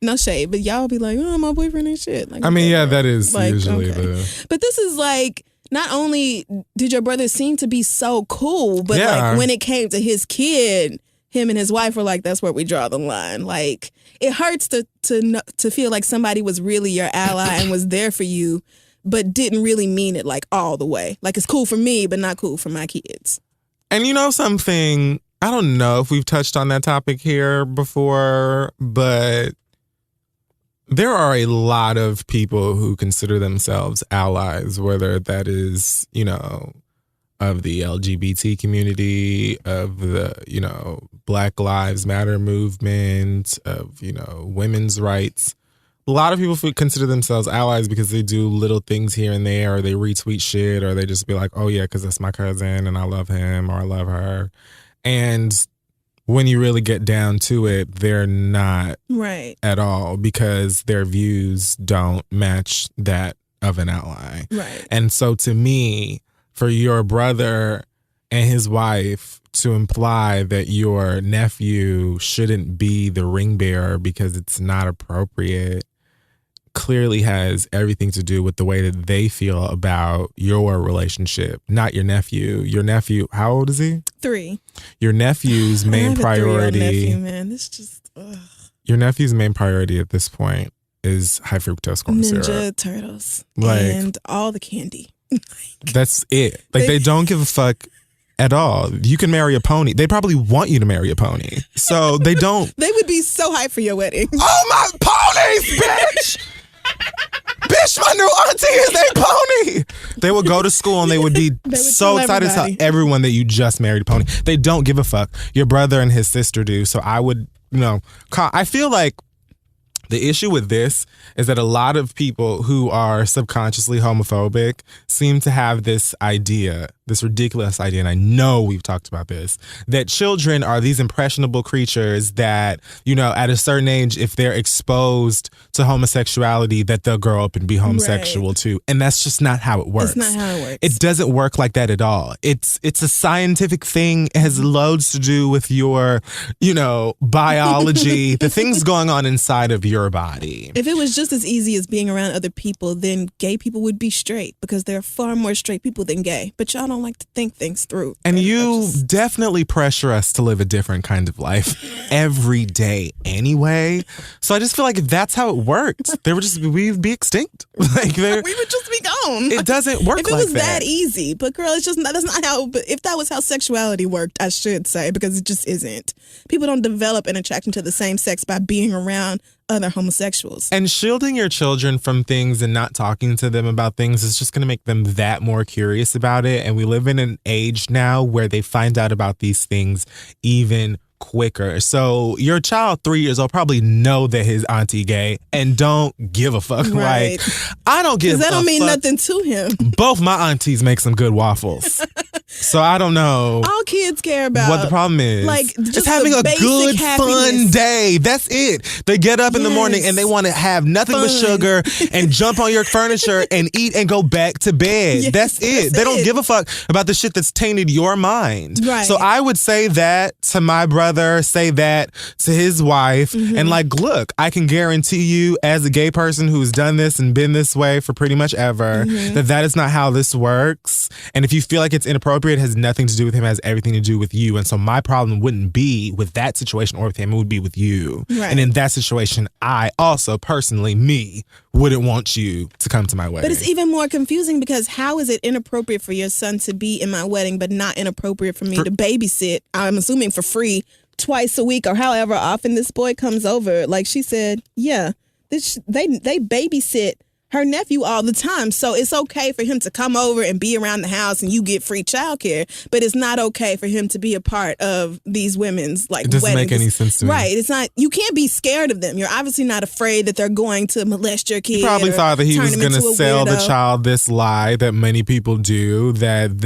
No shade, but y'all be like, "Oh, my boyfriend ain't shit." Like, that is usually the. But this is like, not only did your brother seem to be so cool, but like when it came to his kid, him and his wife were like, "That's where we draw the line." Like, it hurts to feel like somebody was really your ally and was there for you, but didn't really mean it like all the way. Like, it's cool for me, but not cool for my kids. And you know something? I don't know if we've touched on that topic here before, but there are a lot of people who consider themselves allies, whether that is, of the LGBT community, of the, Black Lives Matter movement, of, women's rights. A lot of people consider themselves allies because they do little things here and there, or they retweet shit, or they just be like, "Oh yeah, because that's my cousin and I love him or I love her." And when you really get down to it, they're not right at all, because their views don't match that of an ally. Right. And so to me, for your brother and his wife to imply that your nephew shouldn't be the ring bearer because it's not appropriate, clearly has everything to do with the way that they feel about your relationship, not your nephew. Your nephew, how old is he? 3. Your nephew's main priority. Nephew, man. This just. Ugh. Your nephew's main priority at this point is high fructose corn syrup. Ninja Turtles. Like, and all the candy. That's it. Like, they don't give a fuck at all. You can marry a pony. They probably want you to marry a pony. So they don't. They would be so hyped for your wedding. Oh, my ponies, bitch! Bitch, my new auntie is a pony. They would go to school and they would be so excited to tell everyone that you just married a pony. They don't give a fuck. Your brother and his sister do. So I would, I feel like the issue with this is that a lot of people who are subconsciously homophobic seem to have this idea, this ridiculous idea, and I know we've talked about this, that children are these impressionable creatures that, at a certain age, if they're exposed to homosexuality, that they'll grow up and be homosexual too. And that's just not how it works. It's not how it works. It doesn't work like that at all. It's a scientific thing. It has loads to do with your, biology, the things going on inside of your body. If it was just as easy as being around other people, then gay people would be straight because there are far more straight people than gay. But y'all don't like to think things through. And you definitely pressure us to live a different kind of life every day anyway. So I just feel like if that's how it worked, we'd be extinct. We would just be gone. It doesn't work like that. If it was that easy. But girl, that's not how, but if that was how sexuality worked, I should say, because it just isn't. People don't develop an attraction to the same sex by being around other homosexuals. And shielding your children from things and not talking to them about things is just going to make them that more curious about it. And we live in an age now where they find out about these things even quicker. So your child, 3 years old, probably know that his auntie gay and don't give a fuck. Right. Like, I don't give a fuck. That don't mean nothing to him. Both my aunties make some good waffles. So I don't know. All kids care about what the problem is. Like, just having a good, fun day. That's it. They get up in the morning and they want to have nothing but sugar and jump on your furniture and eat and go back to bed. Yes, that's it. They don't give a fuck about the shit that's tainted your mind. Right. So I would say that to my brother, say that to his wife, and look, I can guarantee you as a gay person who's done this and been this way for pretty much ever, that is not how this works. And if you feel like it's inappropriate, it has nothing to do with him, it has everything to do with you. And so my problem wouldn't be with that situation or with him, it would be with you. Right. And in that situation, I also personally, wouldn't want you to come to my wedding. But it's even more confusing because how is it inappropriate for your son to be in my wedding but not inappropriate for me to babysit, I'm assuming for free, twice a week or however often this boy comes over? Like she said, they babysit her nephew all the time. So it's okay for him to come over and be around the house and you get free childcare, but it's not okay for him to be a part of these women's it doesn't weddings. Make any sense to me. Right. It's not, you can't be scared of them. You're obviously not afraid that they're going to molest your kid. He probably thought that he was going to sell the child this lie that many people do, that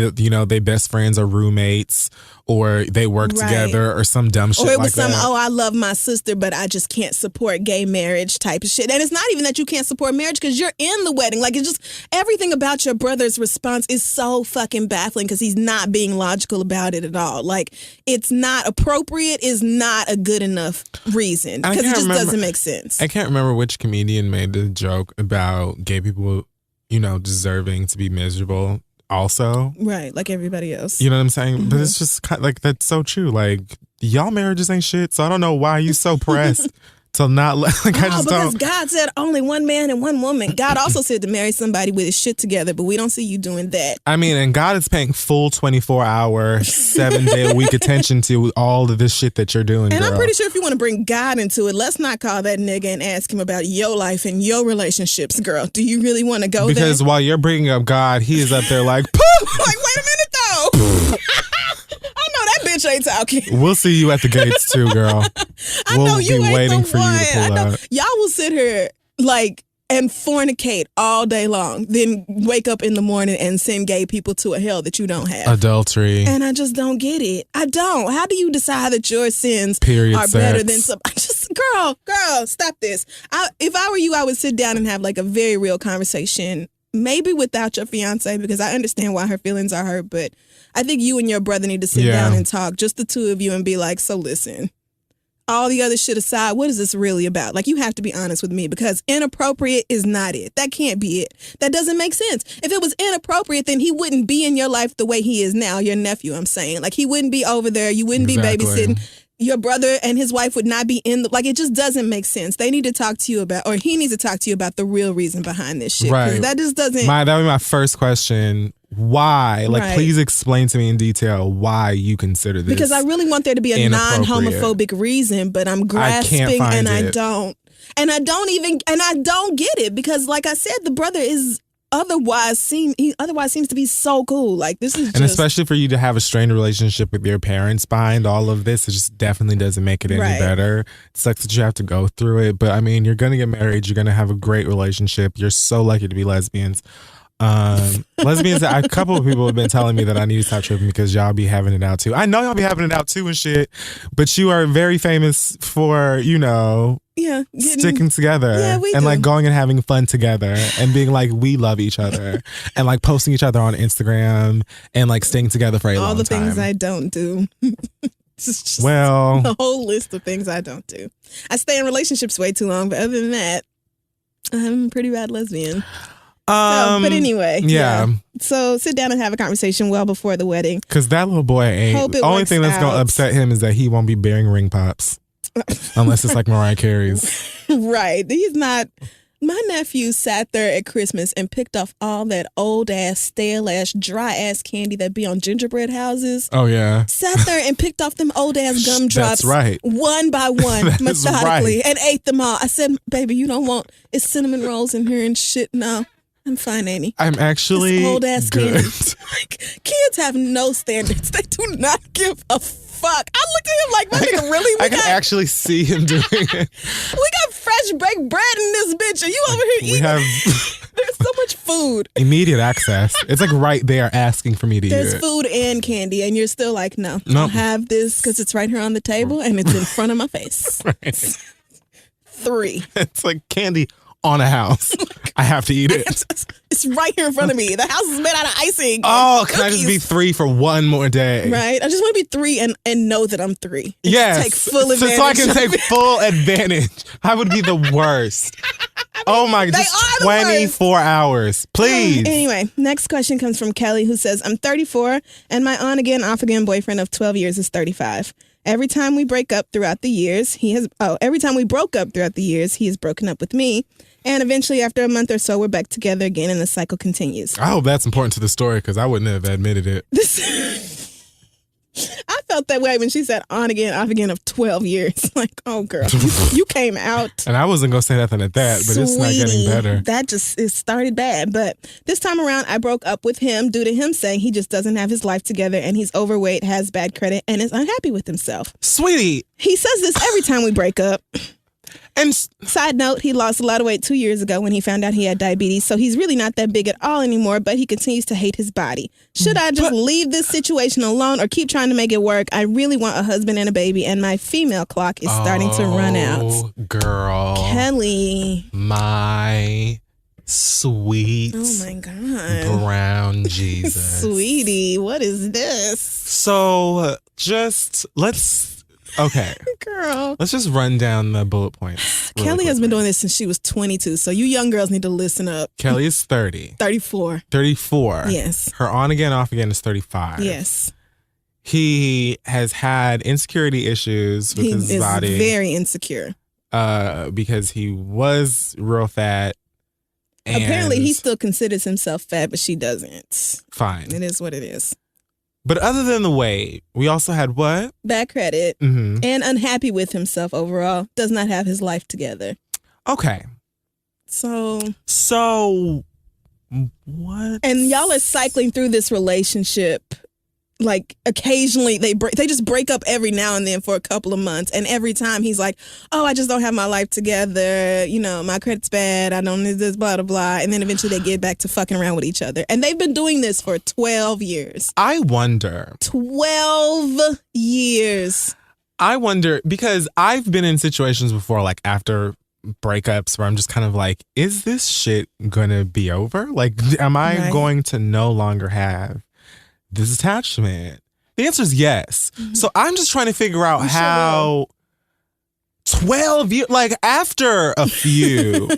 they best friends are roommates or they work together or some dumb shit like that. Or it was I love my sister, but I just can't support gay marriage type of shit. And it's not even that you can't support marriage because you're in the wedding. Like, it's just everything about your brother's response is so fucking baffling because he's not being logical about it at all. Like, it's not appropriate is not a good enough reason because it just doesn't make sense. I can't remember which comedian made the joke about gay people, deserving to be miserable. Also, right, like everybody else. You know what I'm saying? But it's just kind of like, that's so true. Like, y'all marriages ain't shit, so I don't know why you so pressed to not let. Because God said only one man and one woman. God also said to marry somebody with his shit together, but we don't see you doing that. I mean, and God is paying full 24-hour, 7-day-a-week attention to all of this shit that you're doing. And girl. I'm pretty sure if you want to bring God into it, let's not call that nigga and ask him about your life and your relationships, girl. Do you really want to go there? Because while you're bringing up God, he is up there like, poof! Like, wait a minute though. I know that bitch ain't talking. We'll see you at the gates too, girl. We'll be waiting for you to pull up. Y'all will sit here and fornicate all day long, then wake up in the morning and send gay people to a hell that you don't have. Adultery. And I just don't get it. I don't. How do you decide that your sins are better than some? Girl, stop this. If I were you, I would sit down and have a very real conversation. Maybe without your fiance, because I understand why her feelings are hurt, but I think you and your brother need to sit down and talk, just the two of you, and be like, so listen, all the other shit aside, what is this really about? Like, you have to be honest with me, because inappropriate is not it. That can't be it. That doesn't make sense. If it was inappropriate, then he wouldn't be in your life the way he is now, your nephew, I'm saying. Like, he wouldn't be over there. You wouldn't be babysitting. Your brother and his wife would not be in the, like, it just doesn't make sense. They need to talk to you about, or he needs to talk to you about the real reason behind this shit. Right. That just doesn't. That would be my first question. Why? Like, please explain to me in detail why you consider this. Because I really want there to be a non-homophobic reason, but I'm grasping and I don't. And I don't get it, because, like I said, the brother is otherwise seems to be so cool. Like, this is just, and especially for you to have a strained relationship with your parents behind all of this, it just definitely doesn't make it any better. It sucks that you have to go through it, but I mean, you're gonna get married, you're gonna have a great relationship. You're so lucky to be lesbians. Lesbians, a couple of people have been telling me that I need to stop tripping because y'all be having it out too. I know y'all be having it out too and shit, but you are very famous for, sticking together and like going and having fun together and being like, we love each other and like posting each other on Instagram and like staying together for a long time. All the things I don't do. Just well, the whole list of things I don't do. I stay in relationships way too long, but other than that, I'm a pretty bad lesbian. But anyway, so sit down and have a conversation well before the wedding. Because that little boy ain't. The only thing that's going to upset him is that he won't be bearing ring pops. Unless it's like Mariah Carey's. Right. He's not. My nephew sat there at Christmas and picked off all that old ass, stale ass, dry ass candy that be on gingerbread houses. Oh, yeah. Sat there and picked off them old ass gumdrops. That's right. One by one, methodically, and ate them all. I said, baby, you don't want, it's cinnamon rolls in here and shit. No. I'm fine, Annie. I'm actually old ass good. Like, kids have no standards. They do not give a fuck. I look at him like, my nigga, really? I can actually see him doing it. We got fresh baked bread in this bitch, and you over here eating. There's so much food. Immediate access. It's like right there asking for me to eat it. There's food and candy, and you're still like, no, I'll have this because it's right here on the table, and it's in front of my face. Right. 3. It's like candy on a house. I have to eat it. It's right here in front of me. The house is made out of icing. Oh, can I just be 3 for one more day? Right. I just want to be 3 and know that I'm 3. Yes. Take full advantage. So I can take full advantage. I would be the worst. Oh my, just 24 hours. Please. Anyway, next question comes from Kelly, who says, I'm 34 and my on again, off again boyfriend of 12 years is 35. Every time we broke up throughout the years, he has broken up with me. And eventually, after a month or so, we're back together again and the cycle continues. I hope that's important to the story because I wouldn't have admitted it. I felt that way when she said on again, off again of 12 years. Like, oh, girl, you came out. And I wasn't going to say nothing at that, but it's not getting better. That just, it started bad. But this time around, I broke up with him due to him saying he just doesn't have his life together and he's overweight, has bad credit, and is unhappy with himself. Sweetie. He says this every time we break up. And side note, he lost a lot of weight 2 years ago when he found out he had diabetes, so he's really not that big at all anymore, but he continues to hate his body. Should I just leave this situation alone or keep trying to make it work? I really want a husband and a baby, and my female clock is starting to run out. Oh, girl. Kelly. My sweet. Oh, my God. Brown Jesus. Sweetie, what is this? So, okay. Girl. Let's just run down the bullet points. Kelly has been doing this since she was 22, so you young girls need to listen up. Kelly is 30. 34. 34. Yes. Her on again, off again is 35. Yes. He has had insecurity issues with his body. He is very insecure. Because he was real fat. And apparently, he still considers himself fat, but she doesn't. Fine. It is what it is. But other than the weight, we also had what? Bad credit. Mm-hmm. And unhappy with himself overall. Does not have his life together. Okay. So what? And y'all are cycling through this relationship. Like, occasionally, they just break up every now and then for a couple of months. And every time he's like, oh, I just don't have my life together. You know, my credit's bad. I don't need this, blah, blah, blah. And then eventually they get back to fucking around with each other. And they've been doing this for 12 years. I wonder. 12 years. I wonder, because I've been in situations before, like after breakups, where I'm just kind of like, is this shit gonna be over? Like, am I going to no longer have this attachment? The answer is yes. Mm-hmm. So I'm just trying to figure out how 12 years, like after a few,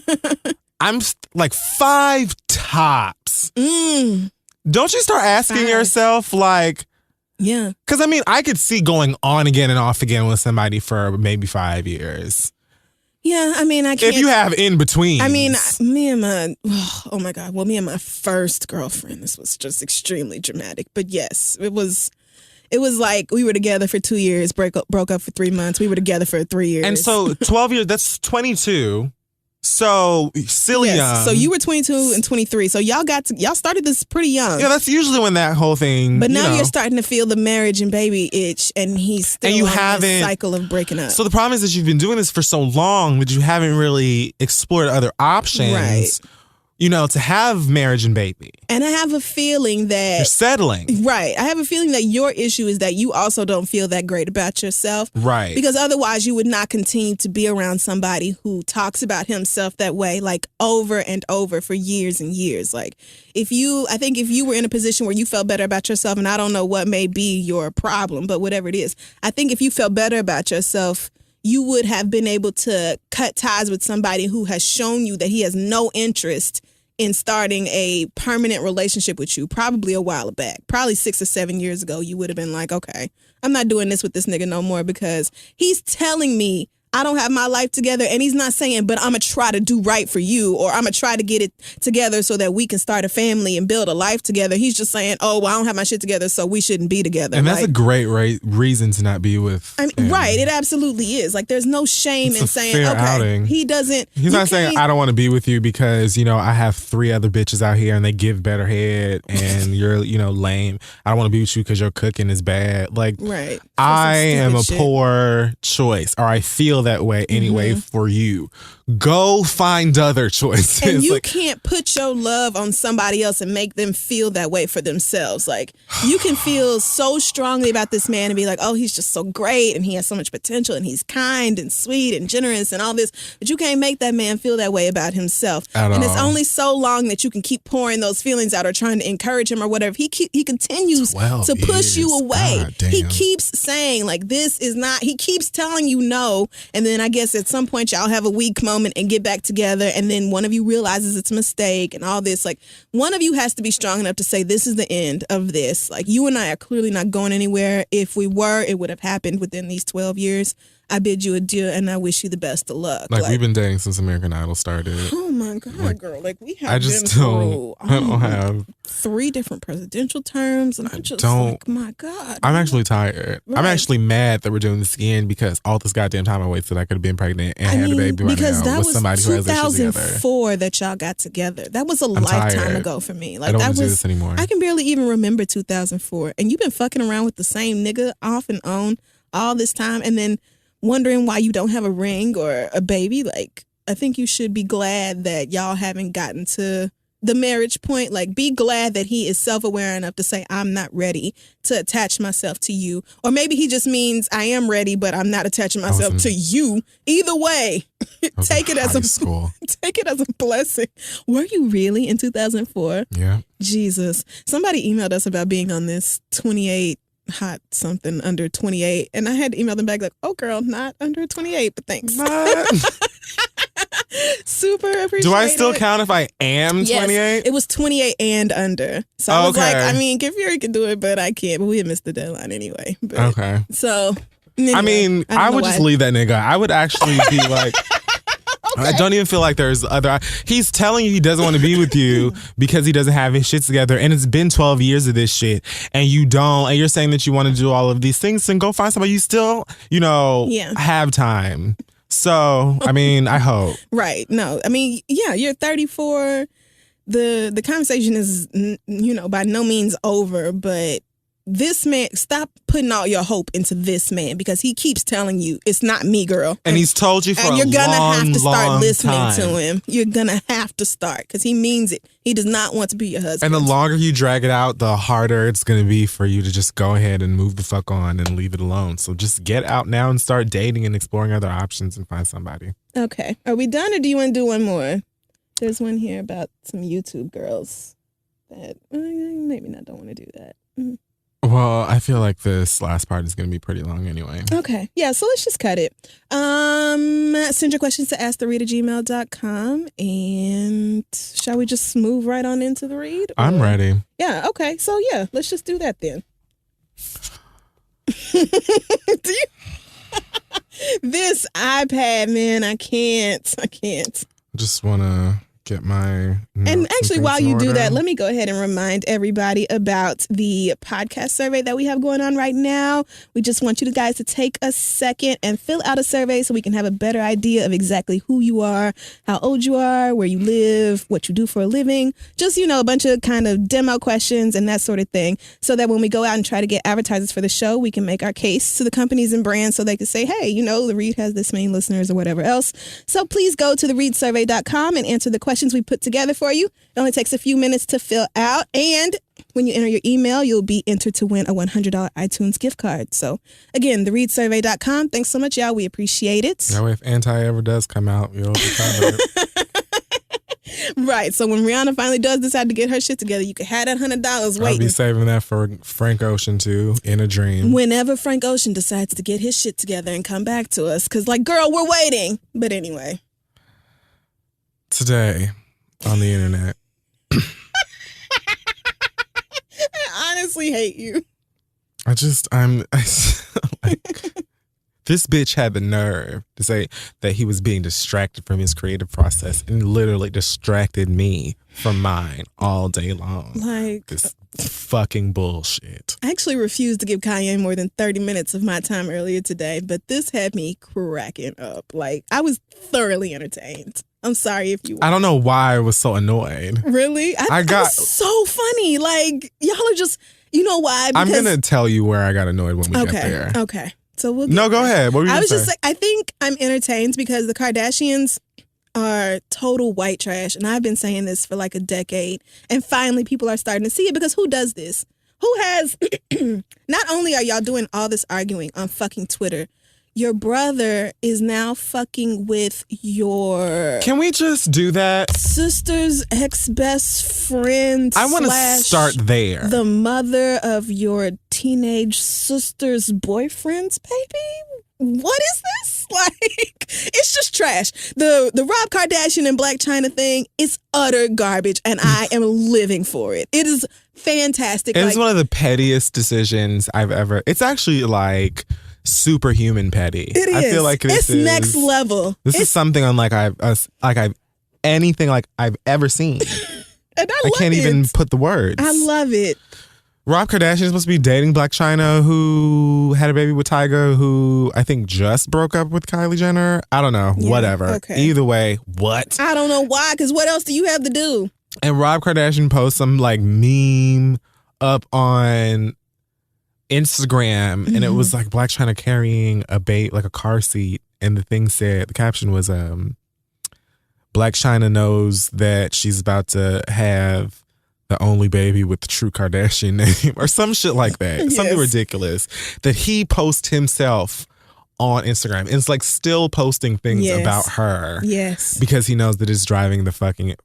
I'm like 5 tops. Don't you start asking yourself, like, yeah. Because, I mean, I could see going on again and off again with somebody for maybe 5 years. Yeah, I mean, I can't. If you have in between. I mean, me and my first girlfriend, this was just extremely dramatic. But yes, it was like we were together for 2 years, broke up for 3 months. We were together for 3 years. And so 12 years, that's 22. So silly young. So you were 22 and 23. So y'all started this pretty young. Yeah, that's usually when that whole thing. But now you're starting to feel the marriage and baby itch, and he's still on this cycle of breaking up. So the problem is that you've been doing this for so long that you haven't really explored other options. Right. To have marriage and baby. And I have a feeling that you're settling. Right. I have a feeling that your issue is that you also don't feel that great about yourself. Right. Because otherwise you would not continue to be around somebody who talks about himself that way, like over and over for years and years. Like I think if you were in a position where you felt better about yourself, and I don't know what may be your problem, but whatever it is, I think if you felt better about yourself, you would have been able to cut ties with somebody who has shown you that he has no interest in starting a permanent relationship with you, probably a while back, probably 6 or 7 years ago. You would have been like, okay, I'm not doing this with this nigga no more because he's telling me I don't have my life together, and he's not saying, but I'm going to try to do right for you, or I'm going to try to get it together so that we can start a family and build a life together. He's just saying, oh, well, I don't have my shit together, so we shouldn't be together. And that's a great reason to not be with him. Right, it absolutely is. Like, there's no shame in saying, okay, outing. He's not saying, I don't want to be with you because, I have 3 other bitches out here and they give better head and you're, lame. I don't want to be with you because your cooking is bad. Like, right. I am a poor choice, or I feel that way anyway for you. Go find other choices. And you can't put your love on somebody else and make them feel that way for themselves. Like, you can feel so strongly about this man and be like, oh, he's just so great and he has so much potential and he's kind and sweet and generous and all this, but you can't make that man feel that way about himself. And it's only so long that you can keep pouring those feelings out or trying to encourage him or whatever. He continues to push you away. He keeps saying, like, this is not, he keeps telling you no, and then I guess at some point y'all have a weak moment and get back together, and then one of you realizes it's a mistake and all this. Like, one of you has to be strong enough to say, this is the end of this. Like, you and I are clearly not going anywhere. If we were, it would have happened within these 12 years. I bid you adieu, and I wish you the best of luck. Like we've been dating since American Idol started. Oh my God, girl! Like, we have. I don't have 3 different presidential terms, and I'm just like, my God. I'm actually tired. Right. I'm actually mad that we're doing this again because all this goddamn time I wasted, I could have been pregnant and had a baby right now with somebody who has issues together. 2004 that y'all got together. That was a lifetime ago for me. Like, I don't want to do this anymore. I can barely even remember 2004, and you've been fucking around with the same nigga off and on all this time, and then wondering why you don't have a ring or a baby. Like, I think you should be glad that y'all haven't gotten to the marriage point. Like, be glad that he is self-aware enough to say, I'm not ready to attach myself to you. Or maybe he just means, I am ready, but I'm not attaching myself to you. Either way, take it as a blessing. Were you really in 2004? Yeah. Jesus. Somebody emailed us about being on this 28 hot something under 28, and I had to email them back like, oh girl, not under 28, but thanks. Super appreciate it. Do I still count if I am 28? Yes, it was 28 and under. So I was like, I mean, Kid Fury can do it, but I can't. But we had missed the deadline anyway. But, okay. So, anyway, I mean, I would just leave that nigga. I would actually be like, okay. I don't even feel like there's other. He's telling you he doesn't want to be with you because he doesn't have his shit together, and it's been 12 years of this shit, and you don't, and you're saying that you want to do all of these things, and go find somebody you still, have time. So, I mean, I hope. Right. No, I mean, yeah, you're 34. The conversation is, by no means over, but this man, stop putting all your hope into this man because he keeps telling you it's not me, girl. And he's told you for a long, and you're gonna have to start listening time. to him. You're gonna have to start because he means it. He does not want to be your husband. And the longer you drag it out, the harder it's gonna be for you to just go ahead and move the fuck on and leave it alone. So just get out now and start dating and exploring other options and find somebody. Okay, are we done or do you want to do one more? There's one here about some YouTube girls that maybe not don't want to do that. Well, I feel like this last part is going to be pretty long anyway. Okay. Yeah, so let's just cut it. Send your questions to asktheread@gmail.com. And shall we just move right on into the read? I'm ready. Yeah, okay. So, yeah, let's just do that then. This iPad, man, I can't. Just want to get my and actually while you order. do that, let me go ahead and remind everybody about the podcast survey that we have going on right now. We just want you guys to take a second and fill out a survey so we can have a better idea of exactly who you are, how old you are, where you live, what you do for a living, just, a bunch of kind of demo questions and that sort of thing, so that when we go out and try to get advertisers for the show, we can make our case to the companies and brands so they can say, hey, the Read has this many listeners or whatever else. So please go to thereadsurvey.com and answer the questions we put together for you. It only takes a few minutes to fill out, and when you enter your email, you'll be entered to win a $100 iTunes gift card. So again, thereadsurvey.com. Thanks so much, y'all. We appreciate it. That way, if Anti ever does come out, you'll be covered. Right. So when Rihanna finally does decide to get her shit together, you can have that $100 waiting. I'll be saving that for Frank Ocean too, in a dream. Whenever Frank Ocean decides to get his shit together and come back to us, because girl, we're waiting. But anyway. Today on the internet. I honestly hate you. I'm like, this bitch had the nerve to say that he was being distracted from his creative process and literally distracted me from mine all day long. Like, this fucking bullshit. I actually refused to give Kanye more than 30 minutes of my time earlier today, but this had me cracking up. Like, I was thoroughly entertained. I'm sorry if you were. I don't know why I was so annoyed. Really? I got was so funny. Like, y'all are just, you know why? Because I'm going to tell you where I got annoyed when we get there. Okay. So we'll No, go ahead. What were you I was say? just like, I think I'm entertained because the Kardashians are total white trash. And I've been saying this for like a decade. And finally people are starting to see it, because who does this? Who has, not only are y'all doing all this arguing on fucking Twitter, your brother is now fucking with your... Can we just do that? Sister's ex-best friend. I want to start there. The mother of your teenage sister's boyfriend's baby? What is this? Like, it's just trash. The Rob Kardashian and Black China thing is utter garbage, and I am living for it. It is fantastic. It's one of the pettiest decisions I've ever... It's actually like... superhuman petty. It is. I feel like it's next level. This is something unlike I've ever seen. And I can't even put the words. I love it. Rob Kardashian is supposed to be dating Blac Chyna, who had a baby with Tyga, who I think just broke up with Kylie Jenner. I don't know. Yeah, whatever. Okay. Either way, what? I don't know why, because what else do you have to do? And Rob Kardashian posts some like meme up on Instagram, and it was like Blac Chyna carrying like a car seat, and the caption was Blac Chyna knows that she's about to have the only baby with the true Kardashian name, or some shit like that. Yes. Something ridiculous that he posts himself on Instagram. It's like still posting things about her. Yes. Because he knows that it's driving the fucking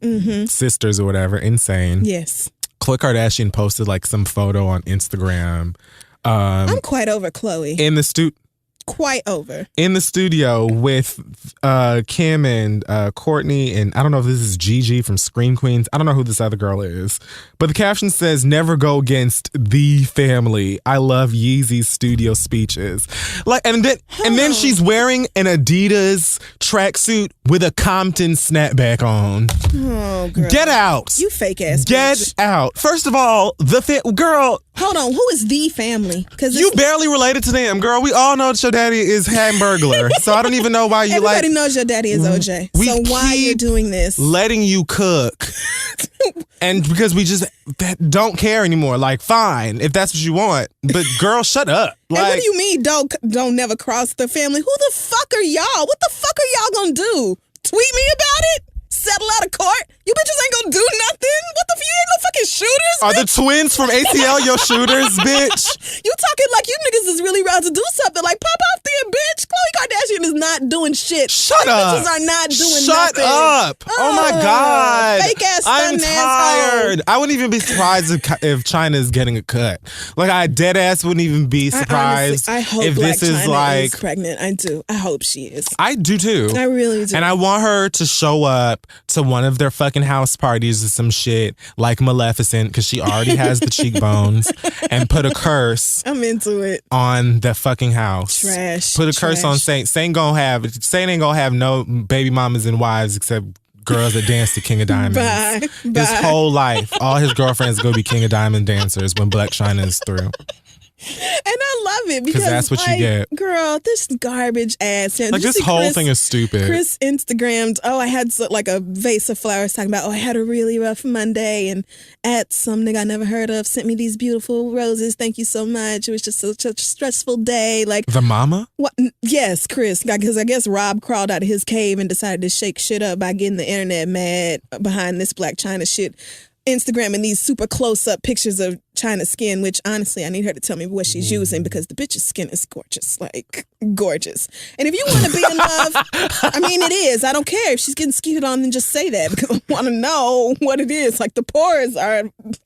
sisters or whatever insane. Yes. Khloe Kardashian posted like some photo on Instagram. I'm quite over Khloe. Quite over. In the studio with Kim and Courtney, and I don't know if this is Gigi from Scream Queens. I don't know who this other girl is. But the caption says, "Never go against the family. I love Yeezy's studio speeches." Like, and then she's wearing an Adidas tracksuit with a Compton snapback on. Oh, girl. Get out. You fake ass bitch. Get out. First of all, girl. Hold on, who is the family? Because you barely related to them, girl. We all know that your daddy is Hamburglar, so I don't even know why you Everybody knows your daddy is OJ. So why are you doing this? Letting you cook, and because we just don't care anymore. Like, fine, if that's what you want, but girl, shut up. Like, and what do you mean? Don't never cross the family? Who the fuck are y'all? What the fuck are y'all gonna do? Tweet me about it? Settle out of court? You bitches ain't gonna do nothing? What the fuck? You ain't no fucking shooters, Are bitch? the twins from ATL your shooters, bitch? You talking like you niggas is really about to do something. Like, pop off there, bitch. Khloe Kardashian is not doing shit. Shut up. Bitches are not doing Shut nothing. up. Oh my God. Fake ass I'm stun tired. I wouldn't even be surprised if China is getting a cut. Like, I dead ass wouldn't even be surprised I hope if Black this is China like is pregnant. I do. I hope she is. I do too. I really do. And I want her to show up to one of their fucking house parties or some shit like Maleficent, because she already has the cheekbones, and put a curse I'm into it. on the fucking house. Trash. Put a curse on Saint. Saint ain't gonna have no baby mamas and wives except girls that dance to King of Diamonds. Bye. His whole life, all his girlfriends go be King of Diamond dancers when Black China is through. And I love it because that's what you get. Girl, this garbage ass. Like, this whole thing is stupid. Chris Instagrammed, I had like a vase of flowers talking about, I had a really rough Monday, and at some nigga I never heard of sent me these beautiful roses. Thank you so much. It was just such a stressful day. Like, the mama? What? Yes, Chris, because I guess Rob crawled out of his cave and decided to shake shit up by getting the internet mad behind this Black China shit. Instagramming these super close-up pictures of China's skin, which honestly, I need her to tell me what she's using, because the bitch's skin is gorgeous, like gorgeous. And if you want to be in love, I mean, it is. I don't care if she's getting skeeted on, then just say that, because I want to know what it is. Like, the pores are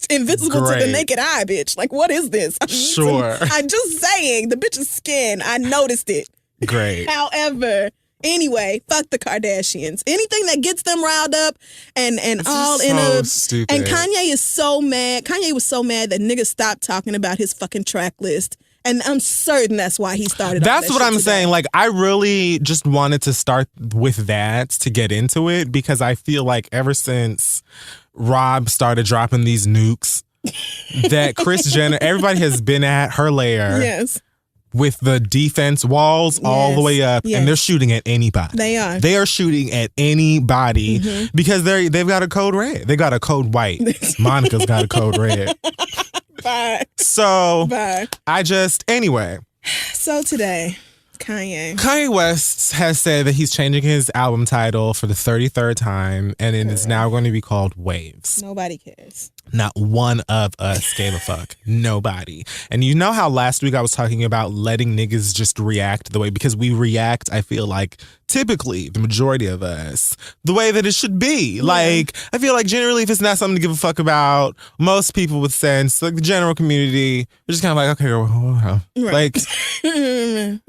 invisible to the naked eye, bitch. Like, what is this? Sure. I'm just saying, the bitch's skin, I noticed it. Great. However, anyway, fuck the Kardashians. Anything that gets them riled up and this all is in so a stupid. And Kanye is so mad. Kanye was so mad that niggas stopped talking about his fucking track list. And I'm certain that's why he started. That's what I'm saying. Like, I really just wanted to start with that to get into it, because I feel like ever since Rob started dropping these nukes, that Kris Jenner, everybody has been at her lair. Yes. With the defense walls all the way up, and they're shooting at anybody. They are. They are shooting at anybody because they've got a code red. They got a code white. Monica's got a code red. Bye. So Bye. Anyway. So today, Kanye West has said that he's changing his album title for the 33rd time, and it is now going to be called Waves. Nobody cares. Not one of us gave a fuck. Nobody. And you know how last week I was talking about letting niggas just react the way, because we react, I feel like, typically, the majority of us, the way that it should be. Yeah. Like, I feel like generally if it's not something to give a fuck about, most people with sense, like the general community, are just kind of like, okay, well, right. Like,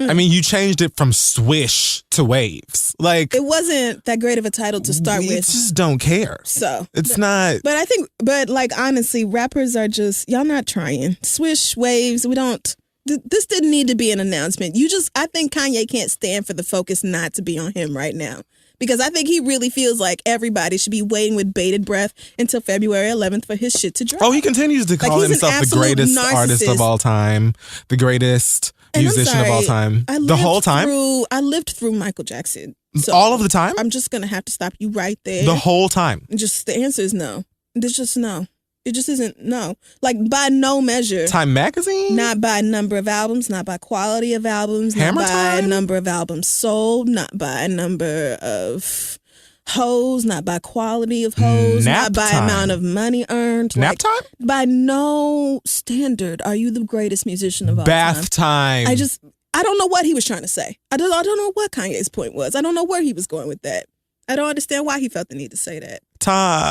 I mean, you changed it from Swish to Waves. Like, it wasn't that great of a title to start with. Just don't care. So it's not. But I think, like, honestly, rappers are just, y'all not trying. Swish, Waves, we don't. This didn't need to be an announcement. I think Kanye can't stand for the focus not to be on him right now. Because I think he really feels like everybody should be waiting with bated breath until February 11th for his shit to drop. Oh, he continues to call himself the greatest artist of all time, the greatest musician of all time. The whole time? I lived through Michael Jackson. So all of the time? I'm just going to have to stop you right there. The whole time? Just the answer is no. There's just no. It just isn't, no. Like, by no measure. Time Magazine? Not by number of albums, not by quality of albums, Hammer not by Time? number of albums sold, not by number of hoes, not by quality of hoes, Nap not by time. amount of money earned. Nap time? By no standard are you the greatest musician of all Bath time. I don't know what he was trying to say. I don't know what Kanye's point was. I don't know where he was going with that. I don't understand why he felt the need to say that.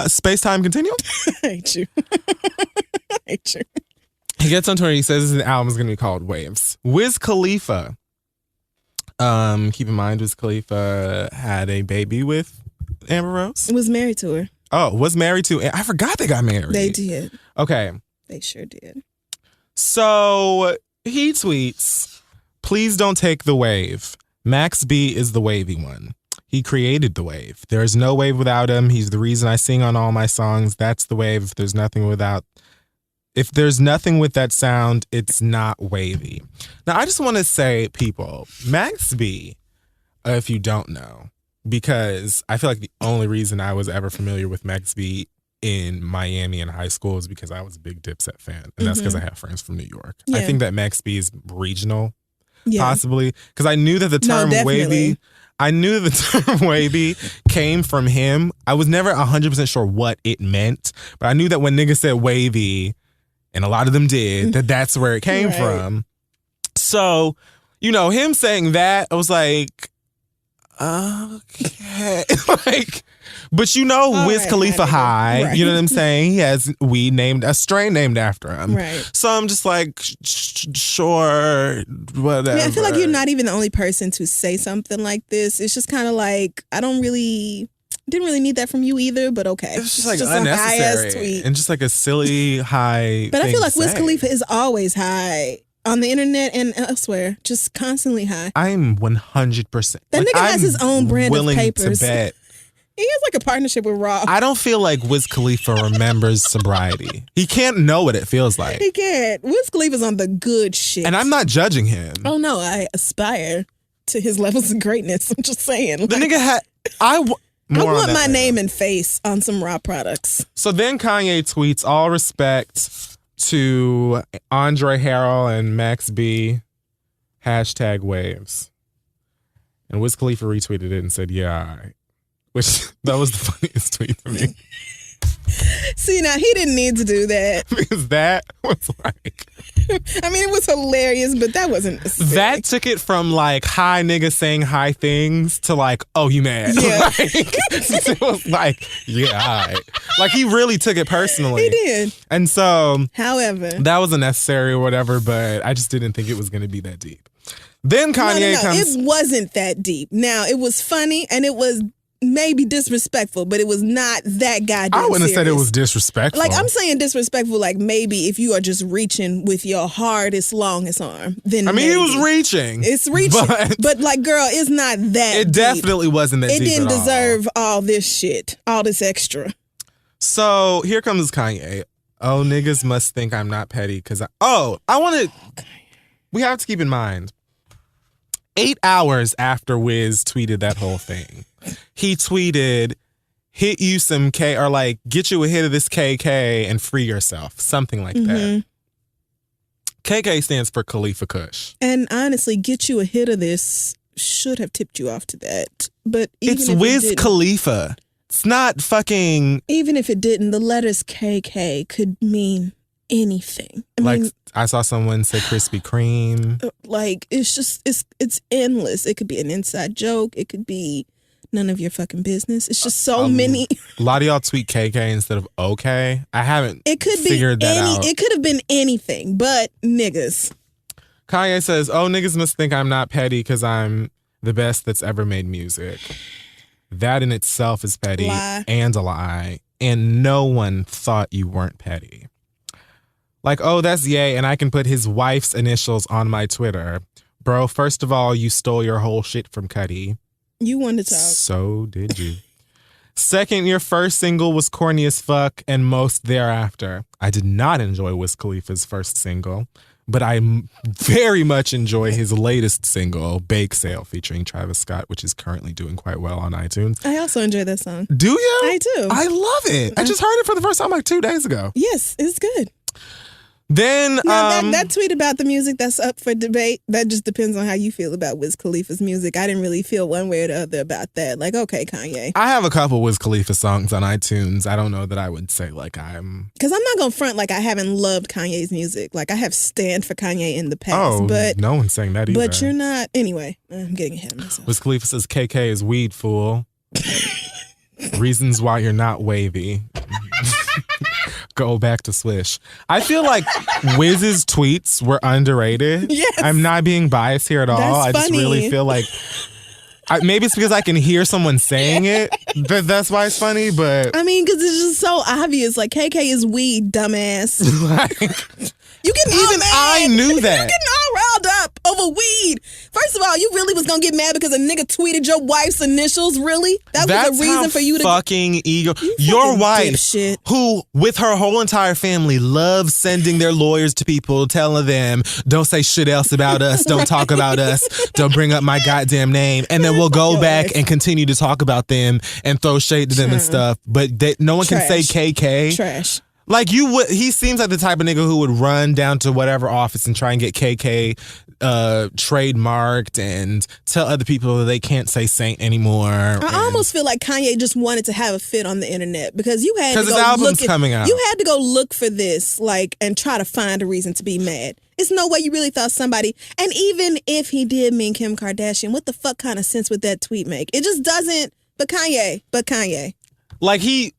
Space-time continuum? I hate you. I hate you. He gets on tour and he says his album is going to be called Waves. Wiz Khalifa. Keep in mind, Wiz Khalifa had a baby with Amber Rose. Was married to her. Oh, was married to. I forgot they got married. They did. Okay. They sure did. So he tweets, "Please don't take the wave. Max B is the wavy one. He created the wave. There is no wave without him. He's the reason I sing on all my songs. That's the wave. If there's nothing with that sound, it's not wavy." Now, I just want to say, people, Max B, if you don't know, because I feel like the only reason I was ever familiar with Max B in Miami in high school is because I was a big Dipset fan. And that's because I have friends from New York. Yeah. I think that Max B is regional, possibly. Because I knew that the term wavy... I knew the term wavy came from him. I was never 100% sure what it meant, but I knew that when niggas said wavy, and a lot of them did, that's where it came from. So, you know, him saying that, I was like, okay. Like, but you know, Wiz Khalifa high, you know what I'm saying? He has weed named, a strain named after him. Right. So I'm just like, sure, whatever. I feel like you're not even the only person to say something like this. It's just kind of like, didn't really need that from you either, but okay. It's just like just unnecessary tweet. And just like a silly high. But I feel like Wiz Khalifa is always high on the internet and elsewhere, just constantly high. I'm 100%. That nigga has his own brand of papers. To bet. He has like a partnership with Raw. I don't feel like Wiz Khalifa remembers sobriety. He can't know what it feels like. He can't. Wiz Khalifa's on the good shit. And I'm not judging him. Oh no, I aspire to his levels of greatness. I'm just saying. The nigga had... I want my name and face on some Raw products. So then Kanye tweets, all respect to Andre Harrell and Max B, #waves. And Wiz Khalifa retweeted it and said, yeah, all right. Which, that was the funniest tweet for me. See, now, he didn't need to do that. Because that was like... I mean, it was hilarious, but that wasn't necessary. That took it from like, hi nigga saying hi things to like, oh, you mad? Yeah. Like, it was like, yeah, all right. Like, he really took it personally. He did. And so... However... that was unnecessary or whatever, but I just didn't think it was going to be that deep. Then Kanye comes... It wasn't that deep. Now, it was funny and it was... maybe disrespectful, but it was not that goddamn I wouldn't serious. have said it was disrespectful. Like, I'm saying disrespectful, like maybe if you are just reaching with your hardest, longest arm, then I mean, maybe. he was reaching. It's reaching. But like, girl, it's not that It deep. definitely wasn't that deep. It didn't at deserve all this shit, all this extra. So here comes Kanye. Oh, niggas must think I'm not petty because we have to keep in mind, 8 hours after Wiz tweeted that whole thing, he tweeted, hit you some K, or like, get you a hit of this KK and free yourself. Something like that. KK stands for Khalifa Kush. And honestly, get you a hit of this should have tipped you off to that. But even it's if Wiz Khalifa. It's not fucking... Even if it didn't, the letters KK could mean anything. I mean, I saw someone say Krispy Kreme. Like, it's just, it's endless. It could be an inside joke. It could be none of your fucking business. It's just so many. A lot of y'all tweet KK instead of okay. I haven't figured that out. It could have been anything, but niggas. Kanye says, oh, niggas must think I'm not petty because I'm the best that's ever made music. That in itself is petty and a lie. And no one thought you weren't petty. Like, oh, that's yay, and I can put his wife's initials on my Twitter. Bro, first of all, you stole your whole shit from Cudi. You wanted to talk. So did you. Second, your first single was corny as fuck, and most thereafter. I did not enjoy Wiz Khalifa's first single, but I very much enjoy his latest single, Bake Sale, featuring Travis Scott, which is currently doing quite well on iTunes. I also enjoy that song. Do you? I do. I love it. I just heard it for the first time like 2 days ago. Yes, it's good. Then that tweet about the music that's up for debate, that just depends on how you feel about Wiz Khalifa's music. I didn't really feel one way or the other about that. Like, okay, Kanye. I have a couple Wiz Khalifa songs on iTunes. I don't know that I would say like I'm... Because I'm not going to front like I haven't loved Kanye's music. Like, I have stand for Kanye in the past. But no one's saying that either. But you're not... Anyway, I'm getting ahead of myself. Wiz Khalifa says KK is weed, fool. Reasons why you're not wavy. Go back to Swish. I feel like Wiz's tweets were underrated. Yes. I'm not being biased here at all. That's I just really feel like maybe it's because I can hear someone saying it. That's why it's funny, but I mean, because it's just so obvious. Like, KK is weed, dumbass. You getting even mad. I knew that. You getting all riled up over weed. First of all, you really was gonna get mad because a nigga tweeted your wife's initials. Really? That was a reason for you to fucking ego. Your wife, dipshit. who with her whole entire family loves sending their lawyers to people, telling them, "Don't say shit else about us. Don't talk about us. Don't bring up my goddamn name." And then we'll go back and continue to talk about them and throw shade to them and stuff. But no one can say KK. Trash. Like, you would, he seems like the type of nigga who would run down to whatever office and try and get KK trademarked and tell other people that they can't say saint anymore. I almost feel like Kanye just wanted to have a fit on the internet because you had to go his album's coming out. You had to go look for this, like, and try to find a reason to be mad. It's no way you really thought somebody, and even if he did mean Kim Kardashian, what the fuck kind of sense would that tweet make? It just doesn't. But Kanye. Like, he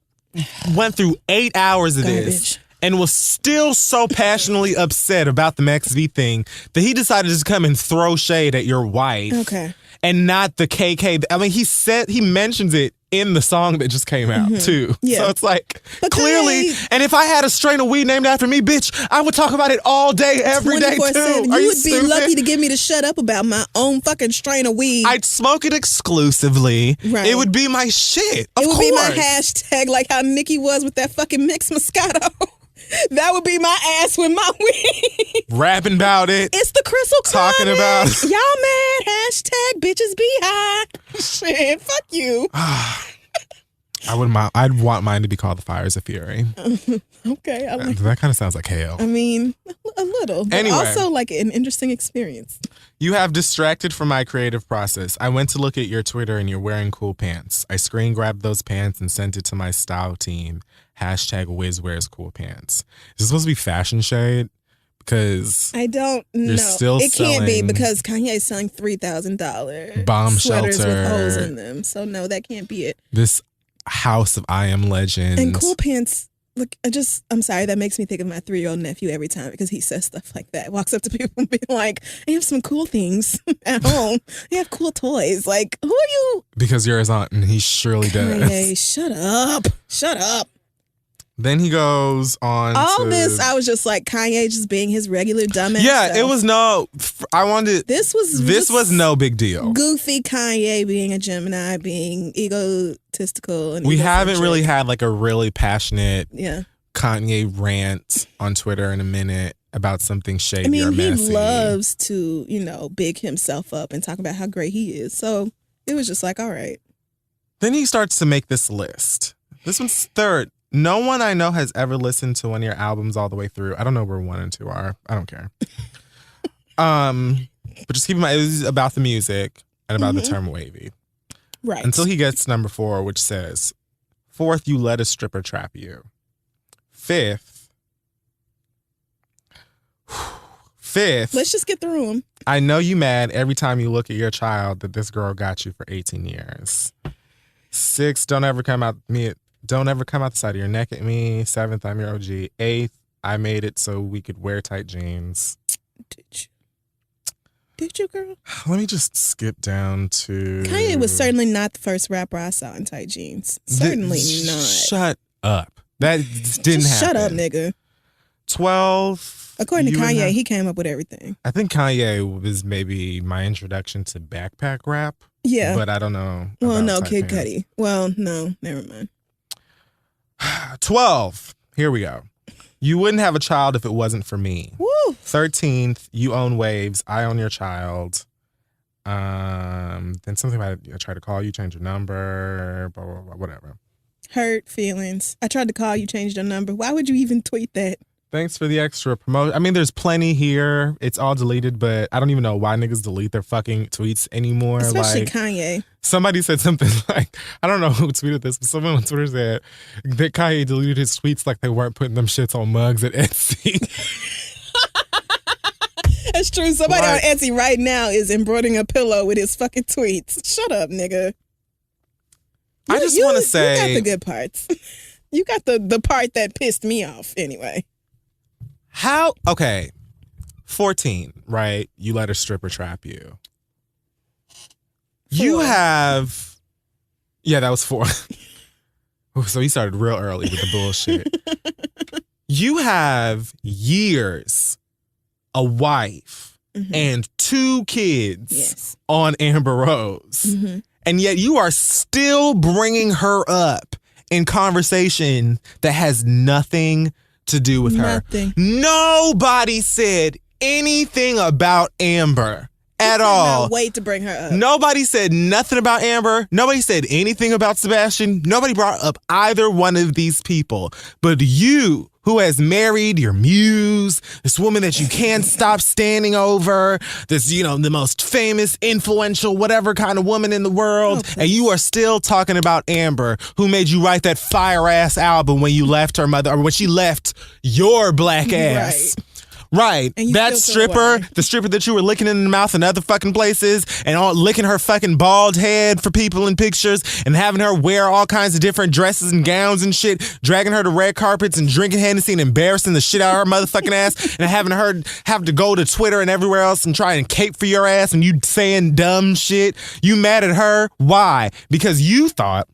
went through 8 hours of Garbage. this and was still so passionately upset about the Max V thing that he decided to just come and throw shade at your wife. Okay. And not the KK. I mean, he mentions it in the song that just came out, too. Yeah. So it's like, but clearly, Kanye, and if I had a strain of weed named after me, bitch, I would talk about it all day, every day, too. You would be lucky to get me to shut up about my own fucking strain of weed. I'd smoke it exclusively. Right. It would be my shit, of course. It would be my hashtag, like how Nicki was with that fucking mixed Moscato. That would be my ass with my weed. Rapping about it. It's the Crystal Climate. Talking about it. Y'all mad. Hashtag bitches be high. Shit, fuck you. I'd want mine to be called The Fires of Fury. Okay. That kind of sounds like hell. I mean, a little. But anyway, also like an interesting experience. You have distracted from my creative process. I went to look at your Twitter and you're wearing cool pants. I screen grabbed those pants and sent it to my style team. Hashtag Wiz wears cool pants. Is this supposed to be fashion shade? Because I don't know. It can't be because Kanye's selling $3,000 bomb sweaters shelter with holes in them. So no, that can't be it. This house of I Am Legend. And cool pants. Look, I'm sorry, that makes me think of my 3-year-old nephew every time because he says stuff like that. Walks up to people and be like, I have some cool things at home. I have cool toys. Like, who are you? Because you're his aunt and he surely does. Kanye, shut up. Shut up. Then he goes on all this. I was just like Kanye just being his regular dumbass. Yeah, self. it was no. I wanted. This was no big deal. Goofy Kanye being a Gemini, being egotistical, and we haven't really had like a really passionate yeah Kanye rant on Twitter in a minute about something shady. I mean, or messy. He loves to big himself up and talk about how great he is. So it was just like, all right. Then he starts to make this list. This one's third. No one I know has ever listened to one of your albums all the way through. I don't know where 1 and 2 are. I don't care. But just keep in mind, it was about the music and about the term wavy. Right. Until he gets number 4, which says, 4th, you let a stripper trap you. 5th. Let's just get through them. I know you mad every time you look at your child that this girl got you for 18 years. 6th, don't ever come out the side of your neck at me. 7th, I'm your OG. 8th, I made it so we could wear tight jeans. Did you, girl? Let me just skip down to... Kanye was certainly not the first rapper I saw in tight jeans. Certainly not. Shut up. That didn't happen. Shut up, nigga. 12. According to Kanye, he came up with everything. I think Kanye was maybe my introduction to backpack rap. Yeah. But I don't know. Well, no, Kid Cudi. Well, no, never mind. 12. Here we go. You wouldn't have a child if it wasn't for me. Woo. 13th. You own waves. I own your child. Then something about I tried to call you, change your number, blah, blah, blah, whatever. Hurt feelings. I tried to call you, changed your number. Why would you even tweet that? Thanks for the extra promotion. I mean, there's plenty here. It's all deleted, but I don't even know why niggas delete their fucking tweets anymore. Especially Kanye. Somebody said something like, I don't know who tweeted this, but someone on Twitter said that Kanye deleted his tweets like they weren't putting them shits on mugs at Etsy. That's true. Somebody on Etsy right now is embroidering a pillow with his fucking tweets. Shut up, nigga. I just want to say... You got the good parts. You got the part that pissed me off anyway. How? Okay. 14, right? You let a stripper trap you. 4. You have... Yeah, that was 4. So he started real early with the bullshit. You have years, a wife, and 2 kids on Amber Rose. And yet you are still bringing her up in conversation that has nothing to do with her. Nobody said anything about Amber at all. Wait to bring her up. Nobody said nothing about Amber. Nobody said anything about Sebastian. Nobody brought up either one of these people. But you who has married your muse, this woman that you can't stop standing over, this, the most famous, influential, whatever kind of woman in the world, and you are still talking about Amber, who made you write that fire-ass album when you left her mother, or when she left your black ass. Right. That stripper, the stripper that you were licking in the mouth in other fucking places and all licking her fucking bald head for people in pictures and having her wear all kinds of different dresses and gowns and shit, dragging her to red carpets and drinking Hennessy and embarrassing the shit out of her motherfucking ass and having her have to go to Twitter and everywhere else and try and cape for your ass and you saying dumb shit. You mad at her? Why? Because you thought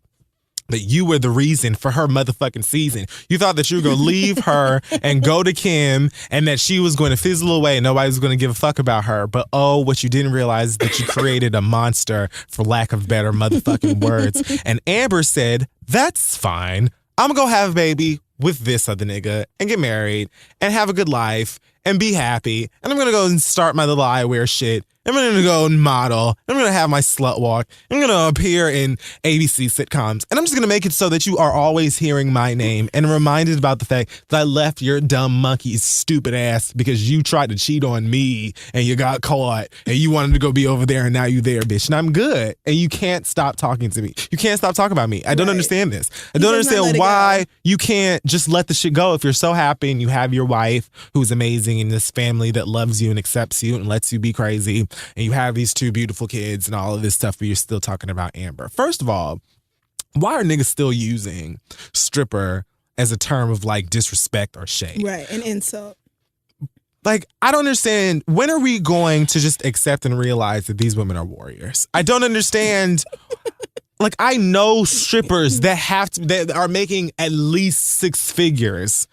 that you were the reason for her motherfucking season. You thought that you were going to leave her and go to Kim and that she was going to fizzle away and nobody was going to give a fuck about her. But what you didn't realize is that you created a monster, for lack of better motherfucking words. And Amber said, that's fine. I'm going to go have a baby with this other nigga and get married and have a good life and be happy. And I'm going to go and start my little eyewear shit. I'm going to go and model. I'm going to have my slut walk. I'm going to appear in ABC sitcoms. And I'm just going to make it so that you are always hearing my name and reminded about the fact that I left your dumb monkey's stupid ass because you tried to cheat on me and you got caught and you wanted to go be over there and now you there, bitch. And I'm good. And you can't stop talking to me. You can't stop talking about me. I don't understand this. I don't understand why you can't just let the shit go if you're so happy and you have your wife who's amazing and this family that loves you and accepts you and lets you be crazy. And you have these 2 beautiful kids and all of this stuff, but you're still talking about Amber. First of all, why are niggas still using stripper as a term of like disrespect or shade? Right, an insult. Like, I don't understand. When are we going to just accept and realize that these women are warriors? I don't understand. Like, I know strippers that are making at least 6 figures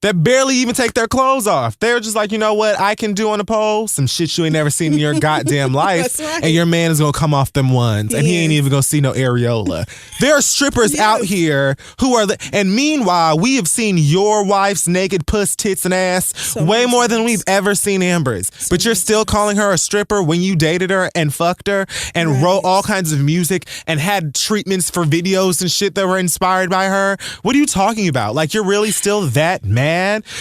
that barely even take their clothes off. They're just like, you know what I can do on a pole? Some shit you ain't never seen in your goddamn life. That's right. And your man is going to come off them ones. And he ain't even going to see no areola. There are strippers out here who are... And meanwhile, we have seen your wife's naked puss, tits, and ass way more than we've ever seen Amber's. But you're still calling her a stripper when you dated her and fucked her and wrote all kinds of music and had treatments for videos and shit that were inspired by her. What are you talking about? Like, you're really still that mad?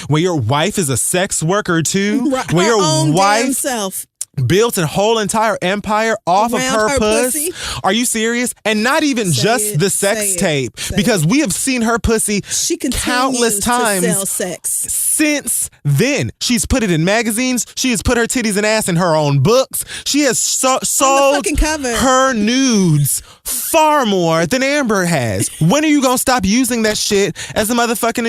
When your wife is a sex worker too, when your wife built a whole entire empire off of her pussy. Are you serious? And not even just the sex tape, because we have seen her pussy countless times to sell sex. Since then. She's put it in magazines. She has put her titties and ass in her own books. She has sold her nudes far more than Amber has. When are you gonna stop using that shit as a motherfucking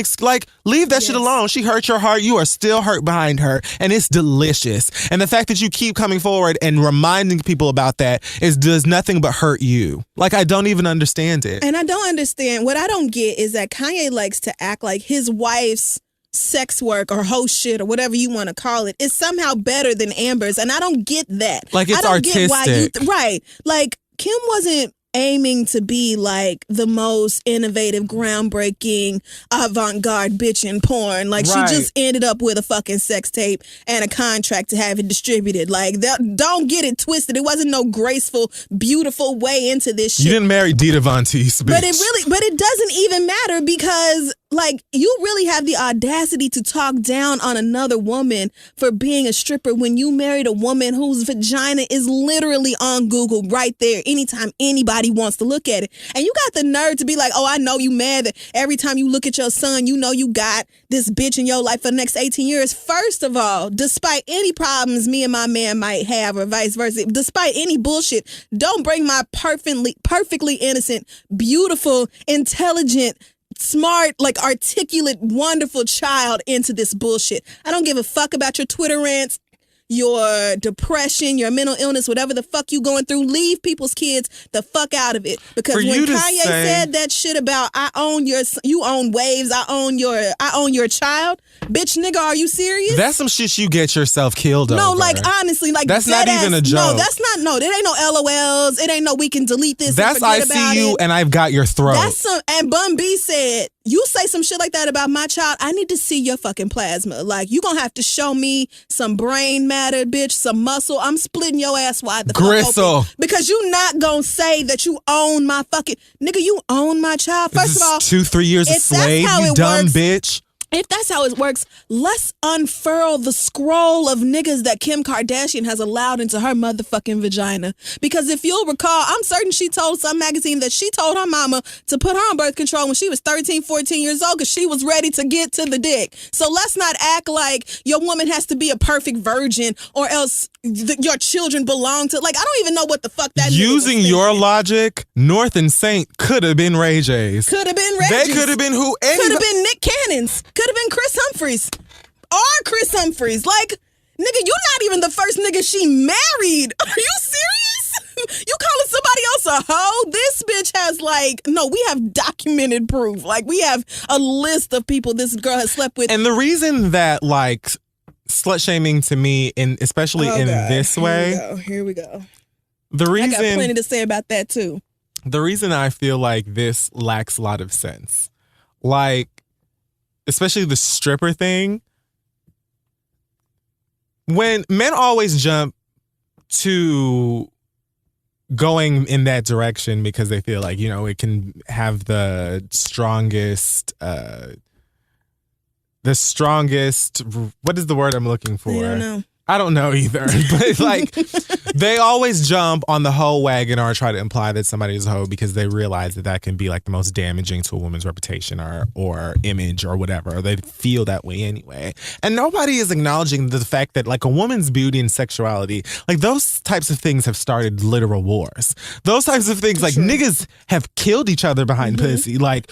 leave that shit alone. She hurt your heart. You are still hurt behind her, and it's delicious. And the fact that you keep coming forward and reminding people about that does nothing but hurt you. Like, I don't even understand it. And I don't understand. What I don't get is that Kanye likes to act like his wife's sex work or host shit or whatever you want to call it is somehow better than Amber's. And I don't get that. Like, it's artistic. Right. Like, Kim wasn't aiming to be like the most innovative, groundbreaking, avant-garde bitch in porn. Like, she just ended up with a fucking sex tape and a contract to have it distributed. Like, don't get it twisted. It wasn't no graceful, beautiful way into this shit. You didn't marry Dita Von Teese, bitch. But it doesn't even matter because, like, you really have the audacity to talk down on another woman for being a stripper when you married a woman whose vagina is literally on Google right there anytime anybody wants to look at it. And you got the nerve to be like, oh, I know you mad that every time you look at your son, you know you got this bitch in your life for the next 18 years. First of all, despite any problems me and my man might have or vice versa, despite any bullshit, don't bring my perfectly innocent, beautiful, intelligent, smart, like, articulate, wonderful child into this bullshit. I don't give a fuck about your Twitter rants, your depression, your mental illness, whatever the fuck you going through. Leave people's kids the fuck out of it. Because when Kanye said that shit about you own waves, I own your child, bitch nigga, are you serious? That's some shit you get yourself killed over. No, like, honestly, like, that's not even a joke. No, that's not. No, there ain't no LOLs. It ain't no we can delete this. That's and forget I see you it. And I've got your throat. And Bun B said, you say some shit like that about my child, I need to see your fucking plasma. Like, you gonna have to show me some brain matter, bitch, some muscle. I'm splitting your ass wide the fuck open. Because you not gonna say that you own my fucking... Nigga, you own my child. First of all... 2-3 years a slave, you dumb bitch. if that's how it works, let's unfurl the scroll of niggas that Kim Kardashian has allowed into her motherfucking vagina. Because if you'll recall, I'm certain she told some magazine that she told her mama to put her on birth control when she was 13, 14 years old because she was ready to get to the dick. So let's not act like your woman has to be a perfect virgin or else your children belong to, like, I don't even know what the fuck that is. Using your logic, North and Saint could have been Ray J's. Could have been Ray They J's. could have been who? Could have been Nick Cannon's. Could have been Chris Humphries. Or Chris Humphries. Like, nigga, you're not even the first nigga she married. Are you serious? You calling somebody else a hoe? This bitch has, like, no, we have documented proof. Like, we have a list of people this girl has slept with. And the reason that, like, slut shaming to me, especially in this way. Here we go. The reason, I got plenty to say about that too. The reason I feel like this lacks a lot of sense, like, especially the stripper thing, when men always jump to going in that direction because they feel like, you know, it can have the strongest, what is the word I'm looking for? I don't know. I don't know either. But like, they always jump on the hoe wagon or try to imply that somebody is a hoe because they realize that can be like the most damaging to a woman's reputation or image or whatever. Or they feel that way anyway. And nobody is acknowledging the fact that like a woman's beauty and sexuality, like those types of things have started literal wars. Those types of things, like niggas have killed each other behind pussy. Like,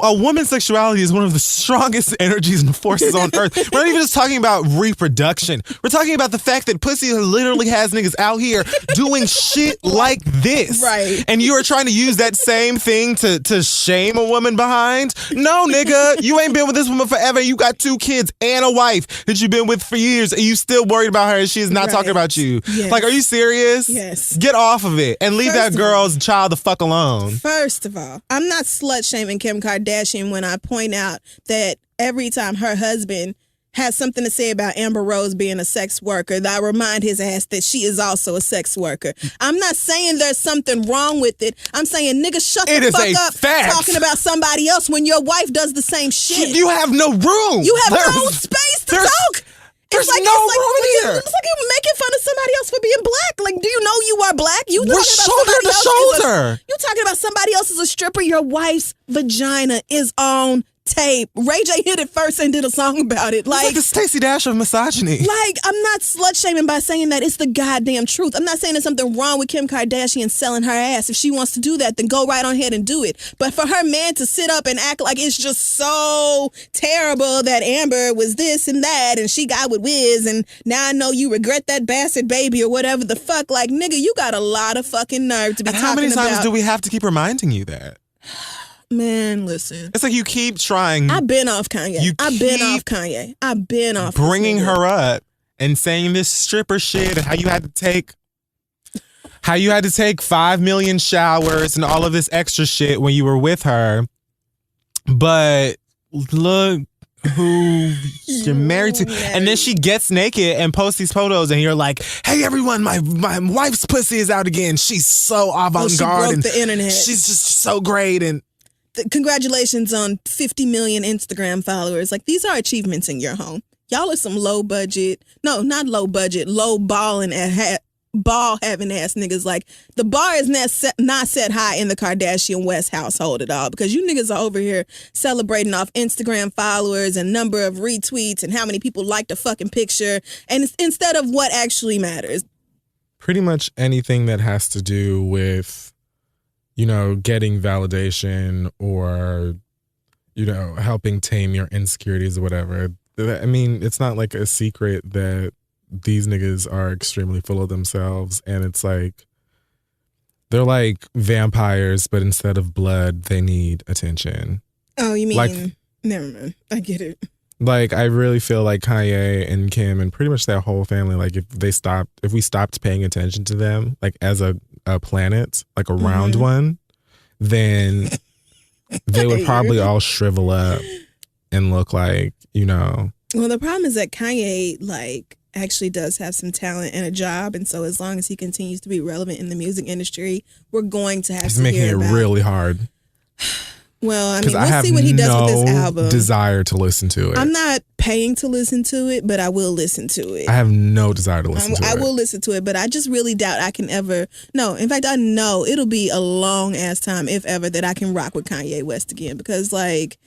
a woman's sexuality is one of the strongest energies and forces on earth. We're not even just talking about reproduction. We're talking about the fact that pussy literally has niggas out here doing shit like this. Right. And you are trying to use that same thing to shame a woman behind? No, nigga. You ain't been with this woman forever. You got 2 kids and a wife that you've been with for years and you still worried about her and she is not talking about you. Yes. Like, are you serious? Yes. Get off of it and leave that girl's child the fuck alone. First of all, I'm not slut shaming Kim Kardashian when I point out that every time her husband has something to say about Amber Rose being a sex worker, that I remind his ass that she is also a sex worker. I'm not saying there's something wrong with it. I'm saying, nigga, shut the fuck up talking about somebody else when your wife does the same shit. You have no room. You have no space to talk. There's no room here. It's like you're making fun of somebody else for being black. Like, do you know you are black? We're shoulder to shoulder. You talking about somebody else as a stripper. Your wife's vagina is on tape. Ray J hit it first and did a song about it. Like the Stacey Dash of misogyny. Like, I'm not slut shaming by saying that. It's the goddamn truth. I'm not saying there's something wrong with Kim Kardashian selling her ass. If she wants to do that, then go right on ahead and do it. But for her man to sit up and act like it's just so terrible that Amber was this and that and she got with Wiz and now I know you regret that bastard baby or whatever the fuck. Like, nigga, you got a lot of fucking nerve to be talking about. How many times do we have to keep reminding you that? Man, listen. It's like you keep trying. I've been off Kanye. I've been off bringing her up and saying this stripper shit and how you had to take 5 million showers and all of this extra shit when you were with her. But look who you're married to. And then she gets naked and posts these photos and you're like, hey everyone, my wife's pussy is out again. She's so avant-garde. She broke the internet. She's just so great and congratulations on 50 million Instagram followers. Like, these are achievements in your home. Y'all are some low ball having ass niggas. Like, the bar is not set high in the Kardashian West household at all because you niggas are over here celebrating off Instagram followers and number of retweets and how many people liked a fucking picture, and it's instead of what actually matters. Pretty much anything that has to do with, you know, getting validation or, you know, helping tame your insecurities or whatever. I mean, it's not like a secret that these niggas are extremely full of themselves. And it's like, they're like vampires, but instead of blood, they need attention. Oh, you mean, like, never mind. I get it. Like, I really feel like Kanye and Kim and pretty much that whole family, like if we stopped paying attention to them, like as a planet, like a round one, then they would probably all shrivel up and look like, you know. Well, the problem is that Kanye, like, actually does have some talent and a job, and so as long as he continues to be relevant in the music industry, we're going to have to hear about. He's making it really hard. Well, I mean, we'll see what he does with this album. Desire to listen to it. I'm not paying to listen to it, but I will listen to it. I have no desire to listen to it. I will listen to it, but I just really doubt I can ever. No, in fact, I know it'll be a long ass time, if ever, that I can rock with Kanye West again, because like.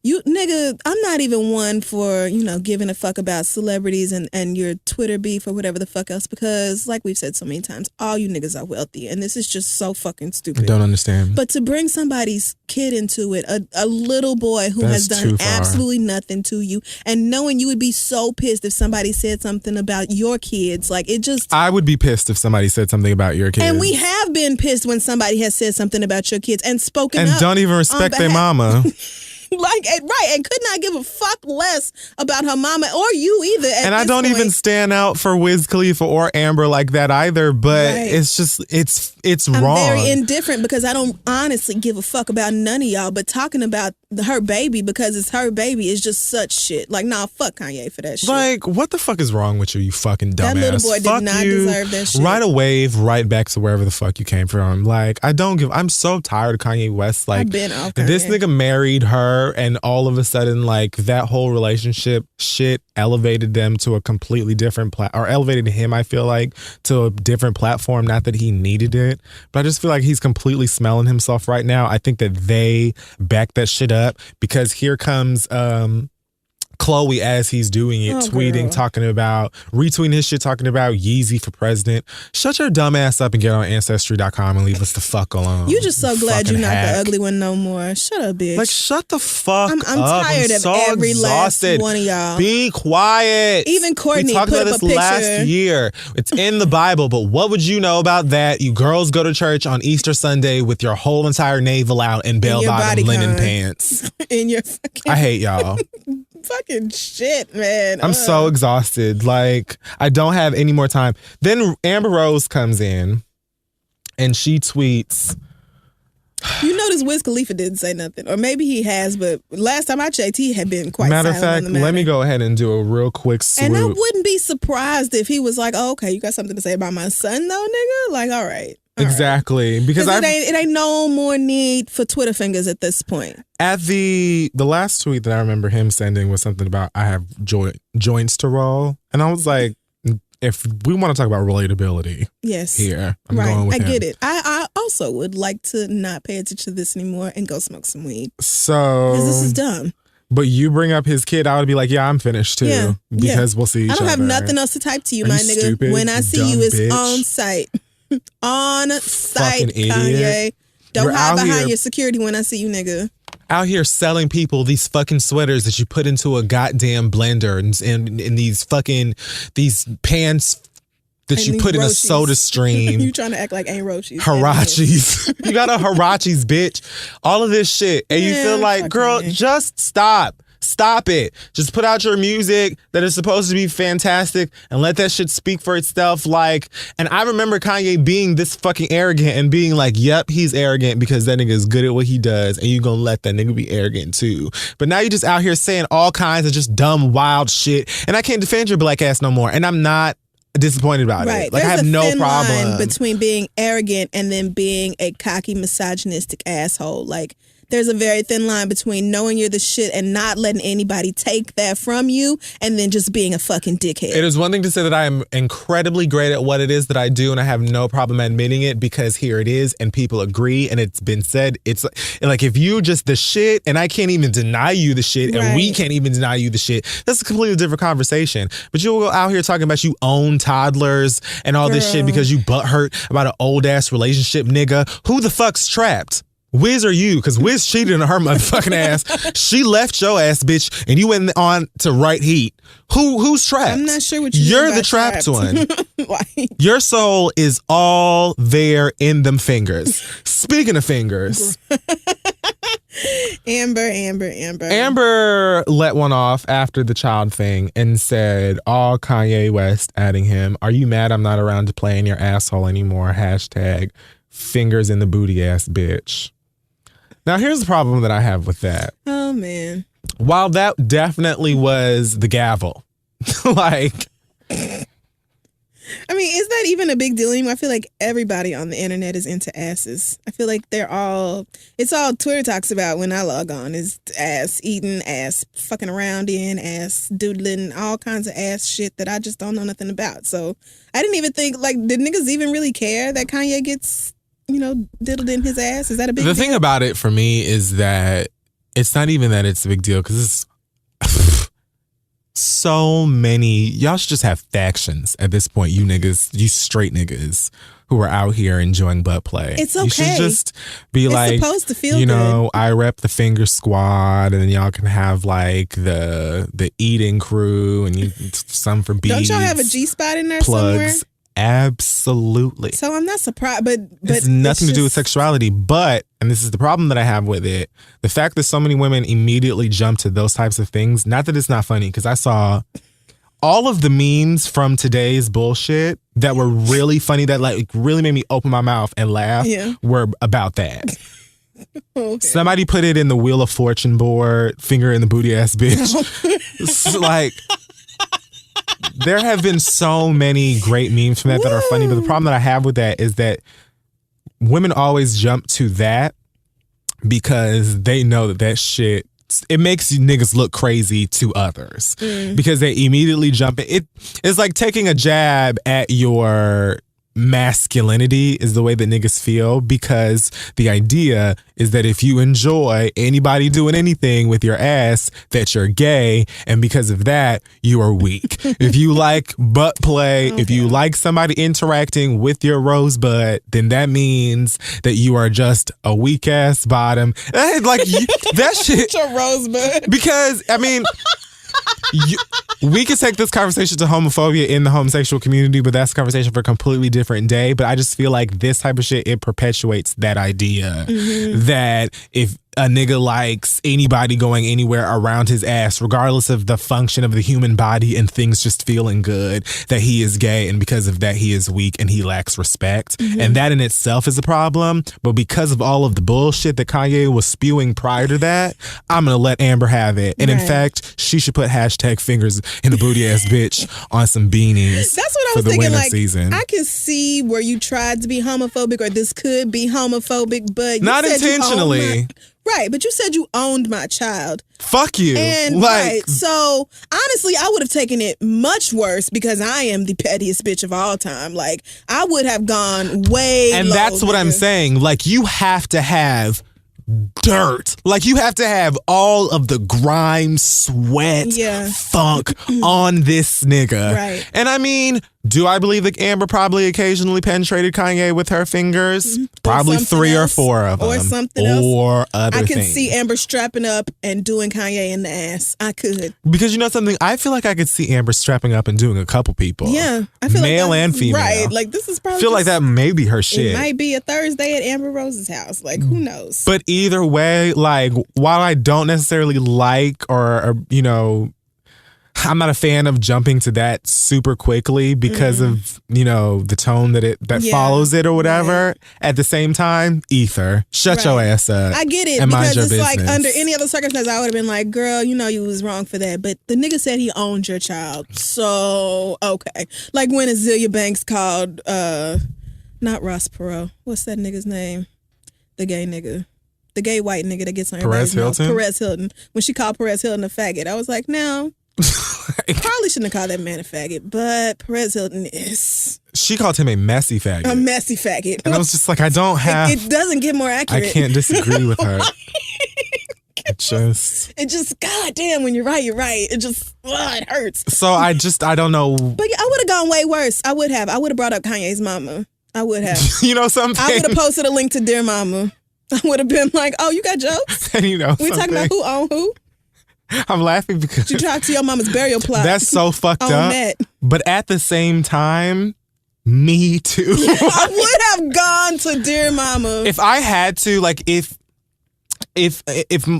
You nigga, I'm not even one for, giving a fuck about celebrities and your Twitter beef or whatever the fuck else, because like we've said so many times, all you niggas are wealthy and this is just so fucking stupid. I don't understand. But to bring somebody's kid into it, a little boy who has done absolutely nothing to you, and knowing you would be so pissed if somebody said something about your kids, like it just... I would be pissed if somebody said something about your kids. And we have been pissed when somebody has said something about your kids and spoken up. And don't even respect their mama. Like, right, and could not give a fuck less about her mama or you either. And I don't even stand out for Wiz Khalifa or Amber like that either, but it's just, it's wrong. I'm very indifferent because I don't honestly give a fuck about none of y'all, but talking about her baby because it's her baby is just such shit. Like, nah, fuck Kanye for that shit. Like, what the fuck is wrong with you fucking dumbass? That little boy did not deserve that shit. Ride a wave right back to wherever the fuck you came from. Like, I'm so tired of Kanye West. Like, I've been off Kanye. This nigga married her and all of a sudden, like, that whole relationship shit elevated them to a completely different or elevated him, I feel like, to a different platform. Not that he needed it, but I just feel like he's completely smelling himself right now. I think that they back that shit up because here comes Chloe as he's doing it, tweeting, retweeting his shit, talking about Yeezy for president. Shut your dumb ass up and get on Ancestry.com and leave us the fuck alone. You just so glad you're not the ugly one no more. Shut up, bitch. Like, shut the fuck up. I'm tired of every exhausted. last one of y'all. Be quiet. Even Courtney we talked put about up this a picture. last year. It's in the Bible, but what would you know about that? You girls go to church on Easter Sunday with your whole entire navel out and bell-bottom linen pants. In your fucking... I hate y'all. Fucking shit, man. I'm so exhausted. Like, I don't have any more time. Then Amber Rose comes in and she tweets. You notice Wiz Khalifa didn't say nothing. Or maybe he has, but last time I checked, he had been quite silent. Matter of fact, let me go ahead and do a real quick swoop. And I wouldn't be surprised if he was like, oh, okay, you got something to say about my son though, nigga? Like, all right. Exactly. Right. Because it ain't no more need for Twitter fingers at this point. At the last tweet that I remember him sending was something about I have joints to roll. And I was like, if we want to talk about relatability, yes, here I'm going with him. I get it. I also would like to not pay attention to this anymore and go smoke some weed. So because this is dumb. But you bring up his kid, I would be like, yeah, I'm finished too. Yeah, because we'll see each other. I don't have nothing else to type to you, my nigga. Stupid, when I see you, it's bitch. on site. On site, idiot. Kanye. Don't hide behind your security when I see you, nigga. Out here selling people these fucking sweaters that you put into a goddamn blender and these pants that you put in a soda stream. You trying to act like ain't Roshis. Harachis. You got a Harachis, bitch. All of this shit. And you feel like, girl, just stop. Stop it. Just put out your music that is supposed to be fantastic and let that shit speak for itself. Like, and I remember Kanye being this fucking arrogant and being like, yep, he's arrogant because that nigga is good at what he does and you gonna let that nigga be arrogant too. But now you just out here saying all kinds of just dumb, wild shit. And I can't defend your black ass no more. And I'm not disappointed about it. Like, I have no problem. Line between being arrogant and then being a cocky, misogynistic asshole. Like, there's a very thin line between knowing you're the shit and not letting anybody take that from you and then just being a fucking dickhead. It is one thing to say that I am incredibly great at what it is that I do and I have no problem admitting it because here it is and people agree and it's been said. It's like if you just the shit and I can't even deny you the shit and we can't even deny you the shit, that's a completely different conversation. But you'll go out here talking about you own toddlers and all this shit because you butthurt about an old ass relationship, nigga. Who the fuck's trapped? Wiz or you? Because Wiz cheated on her motherfucking ass. She left your ass, bitch, and you went on to Right Heat. Who's trapped? I'm not sure what you're the trapped one. Your soul is all there in them fingers. Speaking of fingers. Amber. Amber let one off after the child thing and said, all Kanye West adding him, are you mad I'm not around to play in your asshole anymore? Hashtag fingers in the booty ass bitch. Now, here's the problem that I have with that. Oh, man. While that definitely was the gavel, like, I mean, is that even a big deal anymore? I feel like everybody on the internet is into asses. I feel like it's all Twitter talks about when I log on is ass eating, ass fucking around in, ass doodling, all kinds of ass shit that I just don't know nothing about. So I didn't even think, like, did niggas even really care that Kanye gets, diddled in his ass? Is that a big deal? The thing about it for me is that it's not even that it's a big deal because it's so many. Y'all should just have factions at this point. You niggas, you straight niggas who are out here enjoying butt play. It's okay. You should just be it's like, supposed to feel good. I rep the finger squad, and then y'all can have like the eating crew, and some for beads. Don't y'all have a G-spot in there plugs. somewhere? Absolutely. So I'm not surprised, but it's nothing to do with sexuality. But, and this is the problem that I have with it, the fact that so many women immediately jump to those types of things. Not that it's not funny, because I saw all of the memes from today's bullshit that were really funny, that like really made me open my mouth and laugh, were about that. Okay. Somebody put it in the Wheel of Fortune board, finger in the booty ass bitch. It's like, there have been so many great memes from that that are funny, but the problem that I have with that is that women always jump to that because they know that shit, it makes you niggas look crazy to others because they immediately jump in. It's like taking a jab at your masculinity is the way that niggas feel, because the idea is that if you enjoy anybody doing anything with your ass, that you're gay, and because of that you are weak. If you like butt play, if you like somebody interacting with your rosebud, then that means that you are just a weak ass bottom. Like that shit. Your rosebud. Because I mean, we could take this conversation to homophobia in the homosexual community, but that's a conversation for a completely different day. But I just feel like this type of shit, it perpetuates that idea that if a nigga likes anybody going anywhere around his ass, regardless of the function of the human body and things just feeling good, that he is gay, and because of that he is weak and he lacks respect. And that in itself is a problem. But because of all of the bullshit that Kanye was spewing prior to that, I'm gonna let Amber have it. And in fact, she should put hashtag fingers in the booty ass bitch on some beanies. That's what I was thinking. Like, season. I can see where you tried to be homophobic, or this could be homophobic, but not intentionally. Right, but you said you owned my child. Fuck you. And right, so honestly, I would have taken it much worse because I am the pettiest bitch of all time. Like, I would have gone way And low, that's what I'm saying. Like, you have to have dirt. Like, you have to have all of the grime, sweat, funk on this nigga. Right. And I mean, do I believe that Amber probably occasionally penetrated Kanye with her fingers? Probably 3 or 4 of them. Or something else. Or other things. I can see Amber strapping up and doing Kanye in the ass. I could. Because you know something? I feel like I could see Amber strapping up and doing a couple people. Yeah. I feel male like and female. Right. Like, this is probably I feel like that may be her shit. It might be a Thursday at Amber Rose's house. Like, who knows? But either way, like, while I don't necessarily like or you know, I'm not a fan of jumping to that super quickly because of, you know, the tone that follows it or whatever. Right. At the same time, ether. Shut your ass up. I get it, and because it's business. Like under any other circumstance, I would have been like, girl, you know you was wrong for that. But the nigga said he owned your child. So, okay. Like when Azealia Banks called, not Ross Perot. What's that nigga's name? The gay nigga. The gay white nigga that gets on everybody's mouth. Perez Hilton. When she called Perez Hilton a faggot, I was like, no. Probably shouldn't have called that man a faggot, but Perez Hilton is. She called him a messy faggot. A messy faggot. And I was just like, I don't have. It doesn't get more accurate. I can't disagree with her. It just, God damn, when you're right, you're right. It just, it hurts. So I don't know. But I would have gone way worse. I would have brought up Kanye's mama. I would have. You know something? I would have posted a link to Dear Mama. I would have been like, oh, you got jokes? And you know we talking about who on who? I'm laughing because you talk to your mama's burial plot. That's so fucked up. That. But at the same time, me too. I would have gone to Dear Mama. If I had to, like, if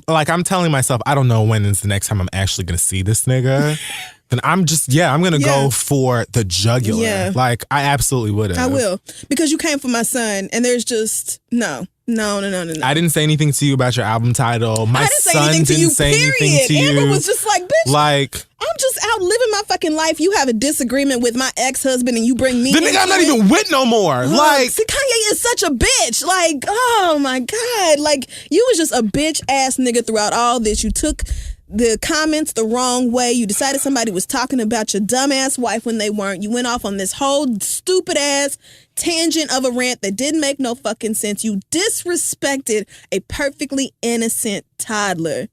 like I'm telling myself, I don't know when is the next time I'm actually gonna see this nigga, then I'm just, I'm gonna go for the jugular. Yeah. Like, I absolutely would have. I will. Because you came for my son, and there's just, no. I didn't say anything to you about your album title. My son didn't say anything to you. Amber was just like, bitch. Like, I'm just out living my fucking life you have a disagreement with my ex-husband and you bring me the nigga I'm not even with no more. See, Kanye is such a bitch. Like, oh my God. Like, you was just a bitch ass nigga throughout all this. You took the comments the wrong way. You decided somebody was talking about your dumbass wife when they weren't. You went off on this whole stupid ass tangent of a rant that didn't make no fucking sense. You disrespected a perfectly innocent toddler.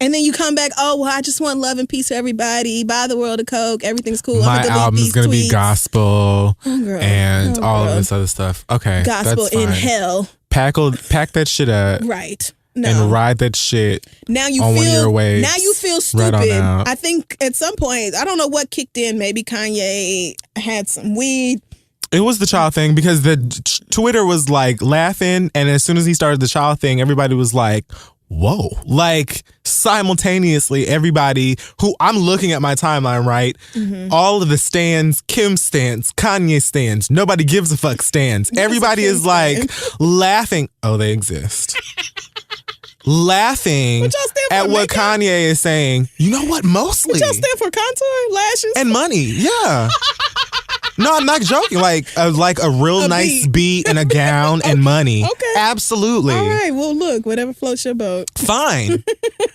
And then you come back, oh, well, I just want love and peace for everybody. Buy the world a Coke. Everything's cool. My album is going to be gospel and all of this other stuff. Okay. Gospel in hell. Pack that shit up. Right. No. And ride that shit now you on feel, one of your waves. Now you feel stupid. I think at some point, I don't know what kicked in. Maybe Kanye had some weed. It was the child thing because the Twitter was like laughing. And as soon as he started the child thing, everybody was like, whoa. Like simultaneously, everybody who I'm looking at my timeline, right? Mm-hmm. All of the stands, Kim stands, Kanye stands, nobody gives a fuck stands. Everybody is like laughing. Oh, they exist. Laughing at what Kanye is saying. You know what? Mostly. What y'all stand for? Contour, lashes, and money. Yeah. No, I'm not joking. Like a real nice beat and a gown and money. Okay. Absolutely. All right. Well, look, whatever floats your boat. Fine.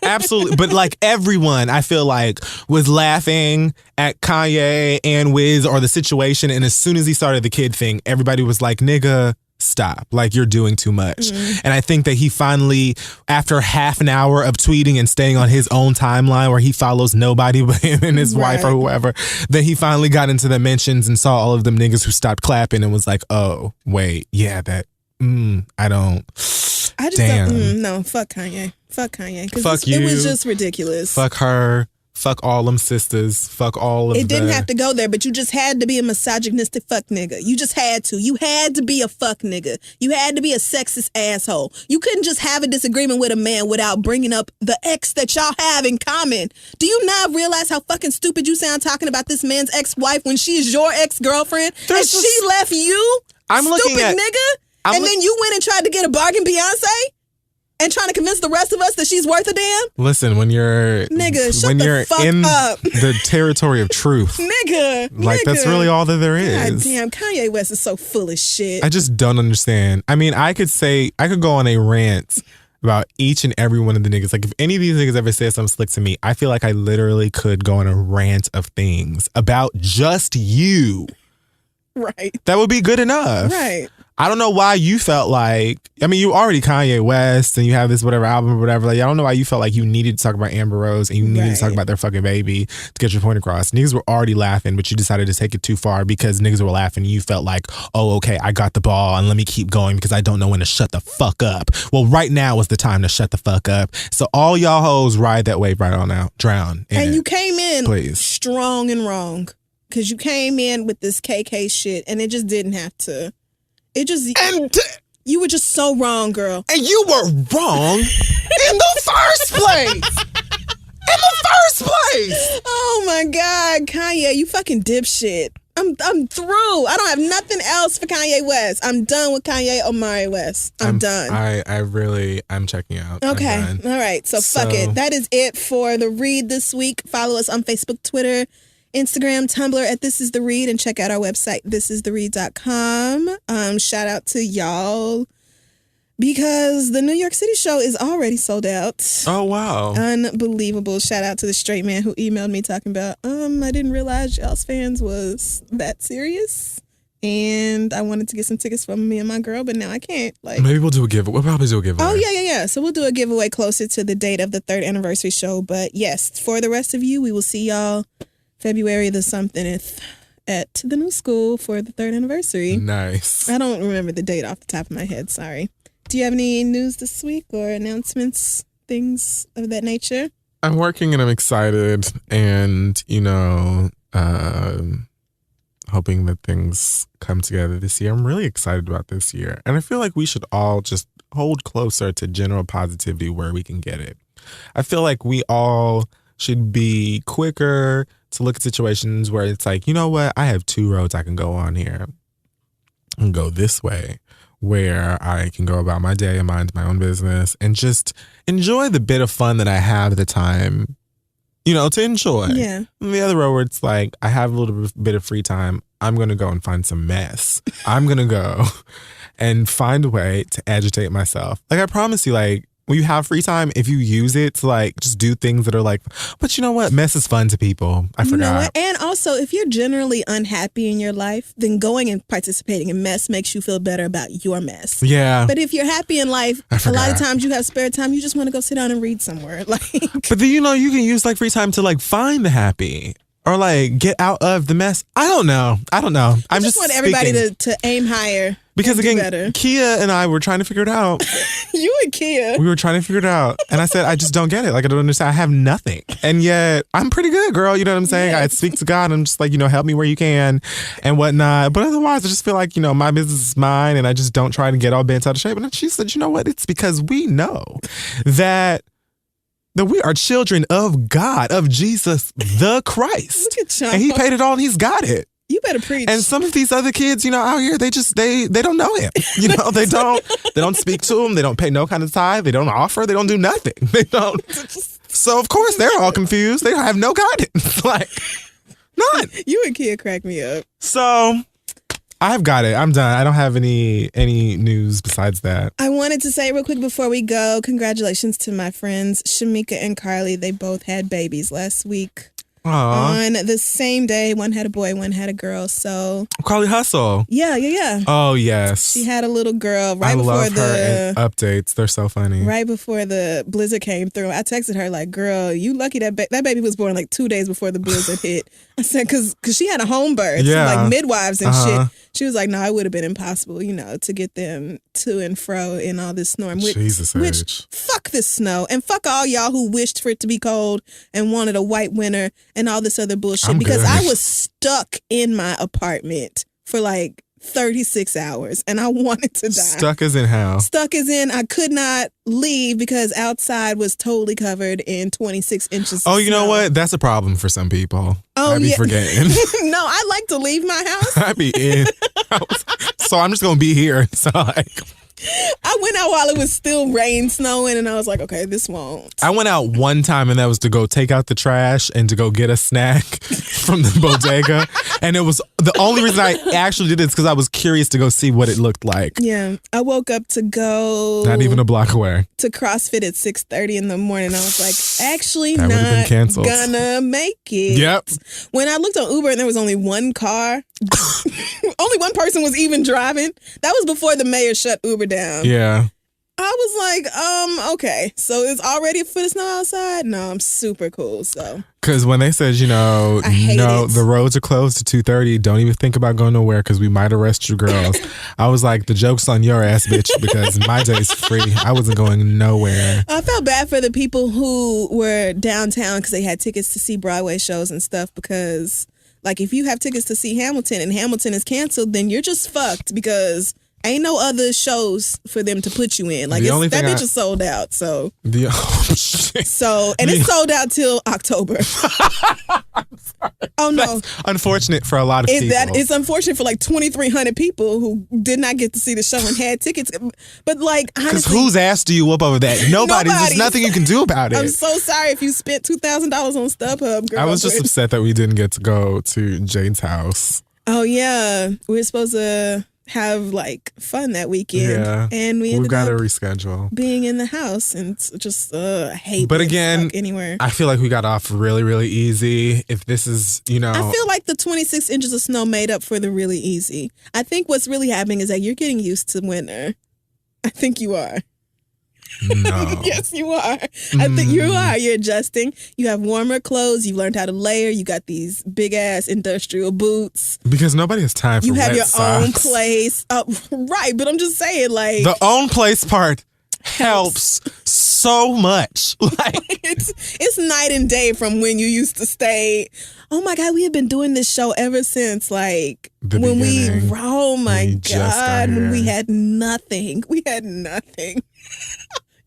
Absolutely. But like everyone, I feel like, was laughing at Kanye and Wiz or the situation. And as soon as he started the kid thing, everybody was like, nigga, stop. Like, you're doing too much. Mm-hmm. And I think that he finally, after half an hour of tweeting and staying on his own timeline where he follows nobody but him and his wife or whoever, that he finally got into the mentions and saw all of them niggas who stopped clapping and was like, oh, wait, yeah, that, I don't. I just don't, no, fuck Kanye. Fuck Kanye. Fuck you. It was just ridiculous. Fuck her. Fuck all them sisters. Fuck all of them. It didn't have to go there, but you just had to be a misogynistic fuck nigga. You just had to. You had to be a fuck nigga. You had to be a sexist asshole. You couldn't just have a disagreement with a man without bringing up the ex that y'all have in common. Do you not realize how fucking stupid you sound talking about this man's ex-wife when she is your ex-girlfriend and she left you? Stupid nigga? And then you went and tried to get a bargain Beyoncé? And trying to convince the rest of us that she's worth a damn? Listen, when you're in the territory of truth, that's really all that there is. God damn, Kanye West is so full of shit. I just don't understand. I mean, I could go on a rant about each and every one of the niggas. Like, if any of these niggas ever say something slick to me, I feel like I literally could go on a rant of things about just you. Right. That would be good enough. Right. I don't know why you felt like, I mean, you already Kanye West and you have this whatever album or whatever. Like, I don't know why you felt like you needed to talk about Amber Rose and you needed to talk about their fucking baby to get your point across. Niggas were already laughing, but you decided to take it too far because niggas were laughing and you felt like, oh, okay, I got the ball and let me keep going because I don't know when to shut the fuck up. Well, right now is the time to shut the fuck up. So all y'all hoes ride that wave right on out. Drown. And you came in strong and wrong because you came in with this KK shit and it just didn't have to. You were just so wrong, girl. And you were wrong in the first place. Oh my God, Kanye, you fucking dipshit. I'm through. I don't have nothing else for Kanye West. I'm done with Kanye Omari West. I'm done. I'm checking out. Okay. All right. So fuck it. That is it for The Read this week. Follow us on Facebook, Twitter, Instagram, Tumblr at This Is The Read, and check out our website, thisistheread.com. Shout out to y'all because the New York City show is already sold out. Oh, wow. Unbelievable. Shout out to the straight man who emailed me talking about, I didn't realize y'all's fans was that serious. And I wanted to get some tickets for me and my girl, but now I can't. Like, maybe we'll do a giveaway. We'll probably do a giveaway. Oh, yeah. So we'll do a giveaway closer to the date of the 3rd anniversary show. But yes, for the rest of you, we will see y'all February the somethingth at the new school for the 3rd anniversary. Nice. I don't remember the date off the top of my head. Sorry. Do you have any news this week or announcements, things of that nature? I'm working and I'm excited and, hoping that things come together this year. I'm really excited about this year. And I feel like we should all just hold closer to general positivity where we can get it. I feel like we all should be quicker to look at situations where it's like, you know what? I have 2 roads I can go on here. I can go this way, where I can go about my day and mind my own business and just enjoy the bit of fun that I have at the time to enjoy. Yeah. And the other row where it's like, I have a little bit of free time. I'm going to go and find some mess. I'm going to go and find a way to agitate myself. Like, I promise you, like, when you have free time, if you use it to like just do things that are like, but you know what? Mess is fun to people. I forgot. You know what? And also, if you're generally unhappy in your life, then going and participating in mess makes you feel better about your mess. Yeah. But if you're happy in life, a lot of times you have spare time. You just want to go sit down and read somewhere. Like, but then, you can use like free time to like find the happy. Or like get out of the mess. I don't know. I just want everybody to aim higher. Because again, Kia and I were trying to figure it out. You and Kia. We were trying to figure it out. And I said, I just don't get it. Like, I don't understand. I have nothing. And yet, I'm pretty good, girl. You know what I'm saying? Yes. I speak to God. I'm just like, help me where you can and whatnot. But otherwise, I just feel like, my business is mine. And I just don't try to get all bent out of shape. And she said, you know what? It's because we know that we are children of God, of Jesus the Christ. Look at y'all. And he paid it all and he's got it. You better preach. And some of these other kids, out here, they don't know him. They don't speak to him. They don't pay no kind of tithe. They don't offer. They don't do nothing. They don't. So of course they're all confused. They have no guidance. Like, none. You and Kia crack me up. So I've got it. I'm done. I don't have any news besides that. I wanted to say real quick before we go, congratulations to my friends Shamika and Carly. They both had babies last week. Aww. On the same day. One had a boy, one had a girl. So Carly Hustle. Yeah. Oh yes. She had a little girl I love her updates. They're so funny. Right before the blizzard came through, I texted her like, "Girl, you lucky that baby was born like 2 days before the blizzard hit." I said, "Cause she had a home birth, yeah, so like midwives and shit." She was like, "No, it would have been impossible, to get them to and fro in all this storm." Which fuck this snow and fuck all y'all who wished for it to be cold and wanted a white winter and all this other bullshit. Because I was stuck in my apartment for like 36 hours and I wanted to die. Stuck as in how? Stuck as in I could not leave because outside was totally covered in 26 inches of you know snow. what? That's a problem for some people. Oh, I'd be forgetting. No, I like to leave my house. I'd be in. So I'm just going to be here. So like... I went out while it was still snowing, and I was like, okay, this won't. I went out one time, and that was to go take out the trash and to go get a snack from the bodega. And it was the only reason I actually did it is because I was curious to go see what it looked like. Yeah. I woke up to go... Not even a block away. ...to CrossFit at 6:30 in the morning. I was like, actually that not gonna make it. Yep. When I looked on Uber and there was only one car... only one person was even driving. That was before the mayor shut Uber down. Yeah. I was like, okay, so it's already a foot of snow outside? No, I'm super cool, so. Because when they said, no, the roads are closed to 2:30, don't even think about going nowhere because we might arrest you girls. I was like, the joke's on your ass, bitch, because my day's free. I wasn't going nowhere. I felt bad for the people who were downtown because they had tickets to see Broadway shows and stuff because... Like, if you have tickets to see Hamilton and Hamilton is canceled, then you're just fucked because ain't no other shows for them to put you in. Like, that bitch is sold out. So, shit. It's sold out till October. Oh, no. That's unfortunate for a lot of people. It's unfortunate for like 2,300 people who did not get to see the show and had tickets. But like, honestly. Because whose ass do you whoop over that? Nobody's. There's nothing you can do about it. I'm so sorry if you spent $2,000 on StubHub, girl. I was just upset that we didn't get to go to Jane's house. Oh, yeah. We were supposed to have like fun that weekend. Yeah. And we've got to reschedule. Being in the house and just hate but again, anywhere. I feel like we got off really, really easy. If this is, I feel like the 26 inches of snow made up for the really easy. I think what's really happening is that you're getting used to winter. I think you are. No. Yes, you are. I think you are. You're adjusting. You have warmer clothes. You've learned how to layer. You got these big ass industrial boots. Because nobody has time for you have wet your socks. own place. Right, but I'm just saying, like, the own place part helps so much. Like it's night and day from when you used to stay. Oh my God, we have been doing this show ever since like the when beginning. Oh my God, when we had nothing. We had nothing.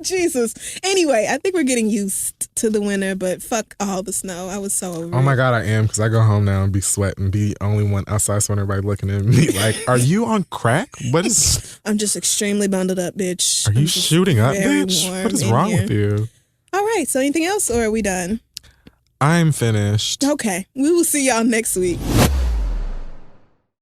Jesus. Anyway, I think we're getting used to the winter, but fuck all the snow. I was so over it. Oh my God, I am, because I go home now and be sweating, be the only one outside, so everybody looking at me like, are you on crack? What is... I'm just extremely bundled up, bitch. Are you shooting up, bitch? What is wrong with you? All right, so anything else, or are we done? I'm finished. Okay. We will see y'all next week.